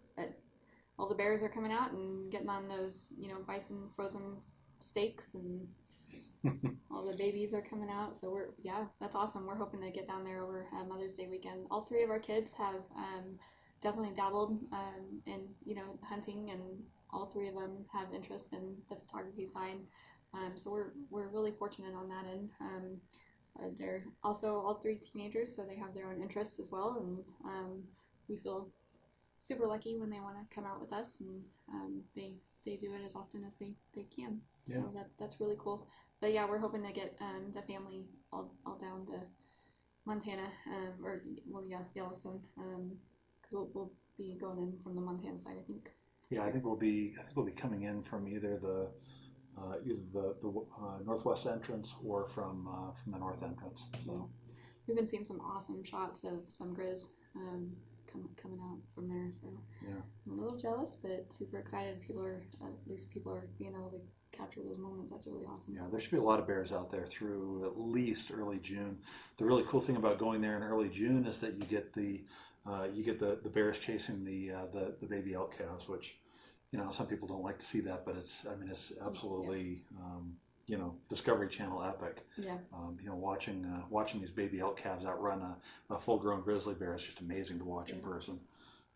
all the bears are coming out and getting on those, bison frozen steaks, and all the babies are coming out. So that's awesome. We're hoping to get down there over Mother's Day weekend. All 3 of our kids have definitely dabbled in, hunting, and all 3 of them have interest in the photography side. So we're really fortunate on that end. They're also all 3 teenagers, so they have their own interests as well, and we feel super lucky when they want to come out with us, and they do it as often as they can. Yeah. So that's really cool. But yeah, we're hoping to get the family all down to Montana, Yellowstone, because we'll be going in from the Montana side, I think. Yeah, I think we'll be coming in from either the northwest entrance or from the north entrance. So we've been seeing some awesome shots of some grizz coming out from there. So yeah, I'm a little jealous, but super excited. People are being able to capture those moments. That's really awesome. Yeah, there should be a lot of bears out there through at least early June. The really cool thing about going there in early June is that you get the bears chasing the baby elk calves, which some people don't like to see that, but it's absolutely Discovery Channel epic. Yeah. Watching these baby elk calves outrun a full-grown grizzly bear is just amazing to watch in person.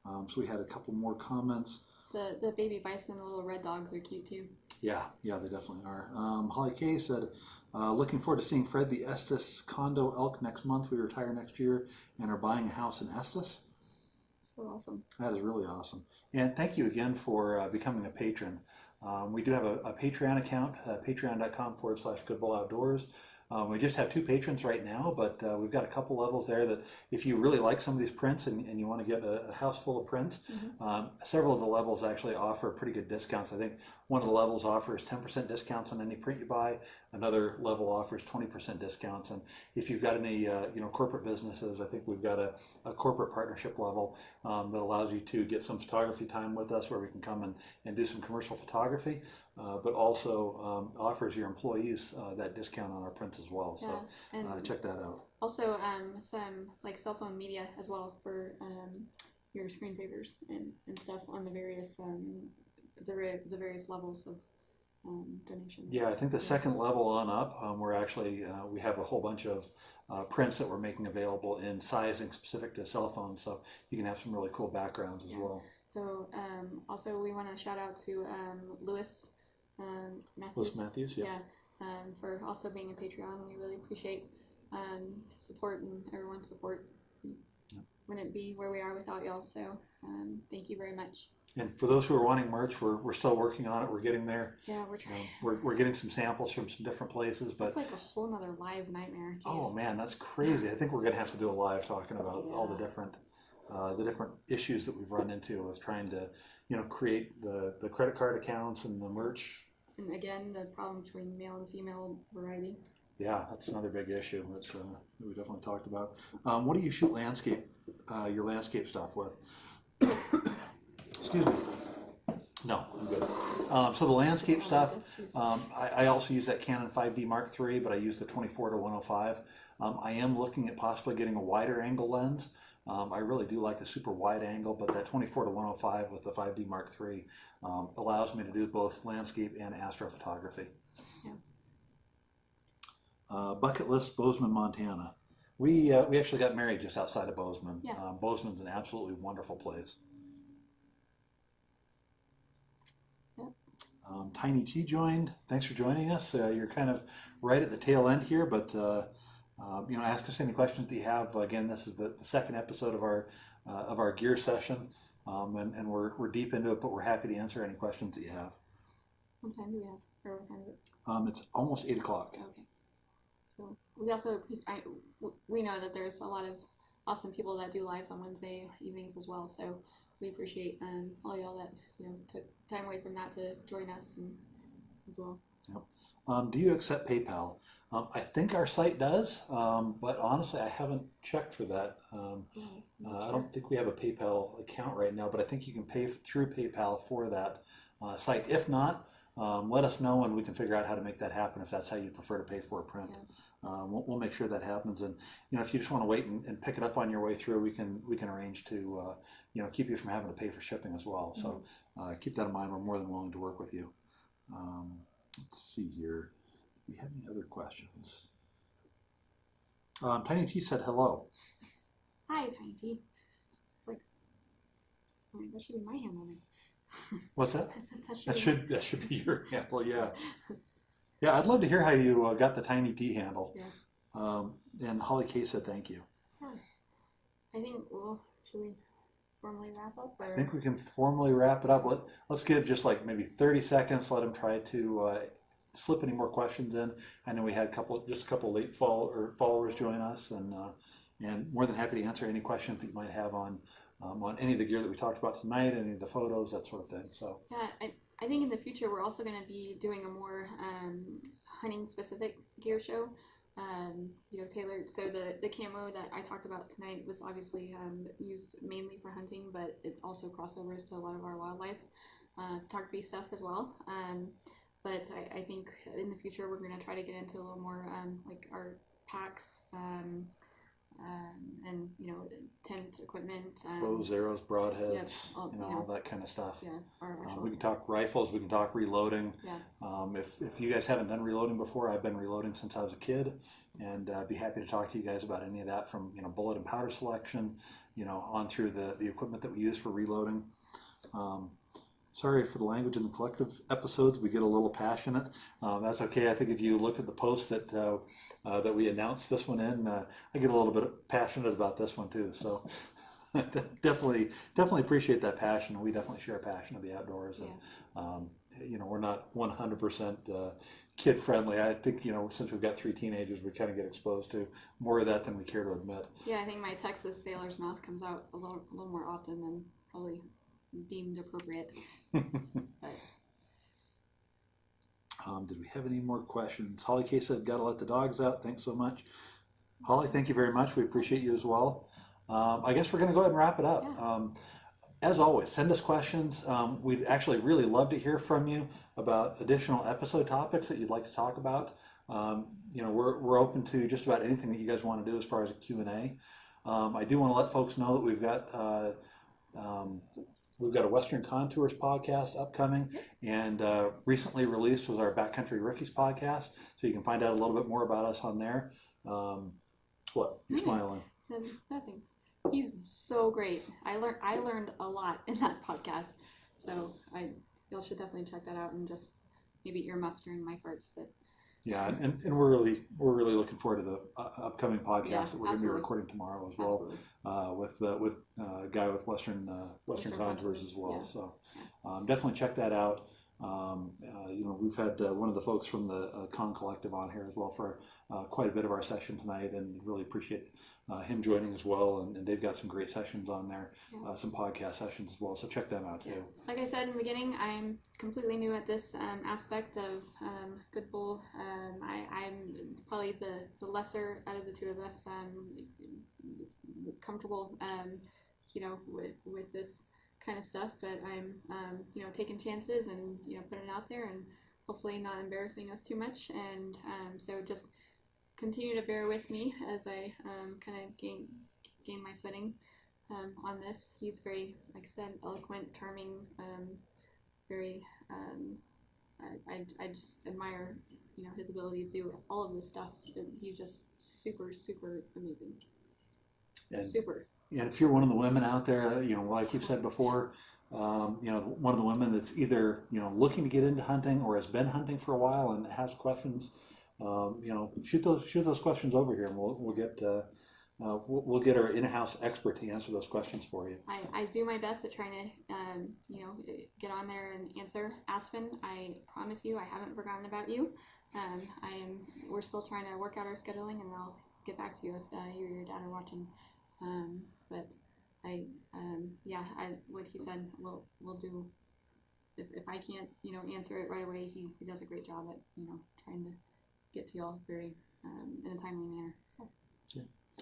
So we had a couple more comments. The baby bison, the little red dogs are cute too. Yeah, they definitely are. Holly K said, looking forward to seeing Fred the Estes condo elk next month. We retire next year and are buying a house in Estes. So awesome. That is really awesome. And thank you again for becoming a patron. We do have a Patreon account, patreon.com/goodbulloutdoors. We just have 2 patrons right now, but we've got a couple levels there that if you really like some of these prints and you want to get a house full of print, several of the levels actually offer pretty good discounts. I think one of the levels offers 10% discounts on any print you buy. Another level offers 20% discounts. And if you've got any corporate businesses, I think we've got a corporate partnership level that allows you to get some photography time with us where we can come and do some commercial photography, but also offers your employees that discount on our prints as well. Yeah, So and check that out. also some like cell phone media as well for your screensavers and stuff on the various the various levels of donation. Yeah, I think the second level on up, we're actually we have a whole bunch of prints that we're making available in sizing specific to cell phones, so you can have some really cool backgrounds as well. So also we want to shout out to Lewis Matthews. Lewis Matthews, yeah. For also being a Patreon. We really appreciate his support and everyone's support. Wouldn't be where we are without y'all. So thank you very much. And for those who are wanting merch, we're still working on it. We're getting there. Yeah, we're trying. We're getting some samples from some different places, but it's like a whole nother live nightmare. Jeez. Oh man, that's crazy. I think we're gonna have to do a live talking about all the different issues that we've run into with trying to create the credit card accounts and the merch. And again, the problem between male and female variety. Yeah, that's another big issue that we definitely talked about. What do you shoot your landscape stuff with? Excuse me. No, I'm good. So the landscape stuff, I also use that Canon 5D Mark III, but I use the 24-105. I am looking at possibly getting a wider angle lens. I really do like the super wide angle, but that 24-105 with the 5D Mark III allows me to do both landscape and astrophotography. Yeah. Bucket list, Bozeman, Montana. We actually got married just outside of Bozeman. Yeah. Bozeman's an absolutely wonderful place. Tiny T joined. Thanks for joining us. You're kind of right at the tail end here, but ask us any questions that you have. Again, this is the second episode of our gear session, and we're deep into it, but we're happy to answer any questions that you have. What time do we have? Or what time is it? It's almost 8 o'clock. Okay. So we also we know that there's a lot of awesome people that do lives on Wednesday evenings as well. So we appreciate all y'all that took time away from that to join us as well. Yep. Do you accept PayPal? I think our site does, but honestly, I haven't checked for that. I don't think we have a PayPal account right now, but I think you can pay through PayPal for that site. If not, let us know and we can figure out how to make that happen if that's how you prefer to pay for a print. Yeah. We'll make sure that happens, and if you just want to wait and pick it up on your way through, we can arrange to keep you from having to pay for shipping as well. So keep that in mind. We're more than willing to work with you. Let's see here. Do we have any other questions? Tiny T said hello. Hi, Tiny T. It's like, that should be my hand on it. What's that? I said That should be your handle. Yeah. Yeah, I'd love to hear how you got the Tiny T handle. Yeah. And Holly K said thank you. Yeah. I think, should we formally wrap up? Or? I think we can formally wrap it up. Let's give just like maybe 30 seconds. Let them try to slip any more questions in. I know we had just a couple late followers join us, and more than happy to answer any questions that you might have on any of the gear that we talked about tonight, any of the photos, that sort of thing. So yeah, I think in the future we're also going to be doing a more hunting specific gear show, tailored. So the camo that I talked about tonight was obviously used mainly for hunting, but it also crossovers to a lot of our wildlife photography stuff as well. But I think in the future we're going to try to get into a little more like our packs and tent equipment, bows, arrows, broadheads, all that kind of stuff. We can talk rifles, we can talk reloading. If you guys haven't done reloading before, I've been reloading since I was a kid, and I'd be happy to talk to you guys about any of that, from bullet and powder selection, on through the equipment that we use for reloading. Sorry for the language in the collective episodes. We get a little passionate. That's okay. I think if you look at the post that we announced this one in, I get a little bit passionate about this one too. So definitely appreciate that passion. We definitely share a passion of the outdoors, we're not 100% kid friendly. I think, since we've got 3 teenagers, we kind of get exposed to more of that than we care to admit. Yeah, I think my Texas sailor's mouth comes out a little more often than probably deemed appropriate. But. Did we have any more questions? Holly K said, "Gotta let the dogs out." Thanks so much. Holly, thank you very much. We appreciate you as well. I guess we're going to go ahead and wrap it up. Yeah. As always, send us questions. We'd actually really love to hear from you about additional episode topics that you'd like to talk about. We're open to just about anything that you guys want to do as far as a Q&A. I do want to let folks know that we've got a Western Contours podcast upcoming, and recently released was our Backcountry Rookies podcast. So you can find out a little bit more about us on there. What? You're smiling. Nothing. He's so great. I learned a lot in that podcast. So y'all should definitely check that out and just maybe earmuff during my farts. But yeah, and we're really looking forward to the upcoming podcast that we're going to be recording tomorrow as well, with a guy with Western Contours as well. Yeah. So definitely check that out. We've had one of the folks from the Con Collective on here as well for quite a bit of our session tonight, and really appreciate him joining as well. And they've got some great sessions on there, some podcast sessions as well. So check them out too. Yeah. Like I said in the beginning, I'm completely new at this aspect of Good Bull. I'm probably the lesser out of the two of us. Comfortable, with this kind of stuff, but I'm taking chances and putting it out there and hopefully not embarrassing us too much, and so just continue to bear with me as I kind of gain my footing on this. He's very, like I said, eloquent, charming, very I just admire his ability to do all of this stuff. He's just super amazing. Super. And if you're one of the women out there, like we've said before, one of the women that's either, looking to get into hunting or has been hunting for a while and has questions, shoot those questions over here, and we'll get our in-house expert to answer those questions for you. I do my best at trying to, get on there and answer. Aspen, I promise you, I haven't forgotten about you. We're still trying to work out our scheduling, and I'll get back to you if you or your dad are watching. But what he said, we'll do. If I can't, answer it right away, he does a great job at, trying to get to y'all very, in a timely manner. So,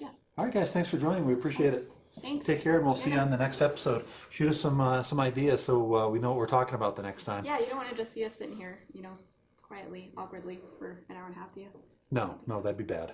yeah. All right, guys, thanks for joining. We appreciate it. Thanks. Take care, and we'll see you on the next episode. Shoot us some ideas so we know what we're talking about the next time. Yeah, you don't want to just see us sitting here, quietly, awkwardly for an hour and a half, do you? No, that'd be bad.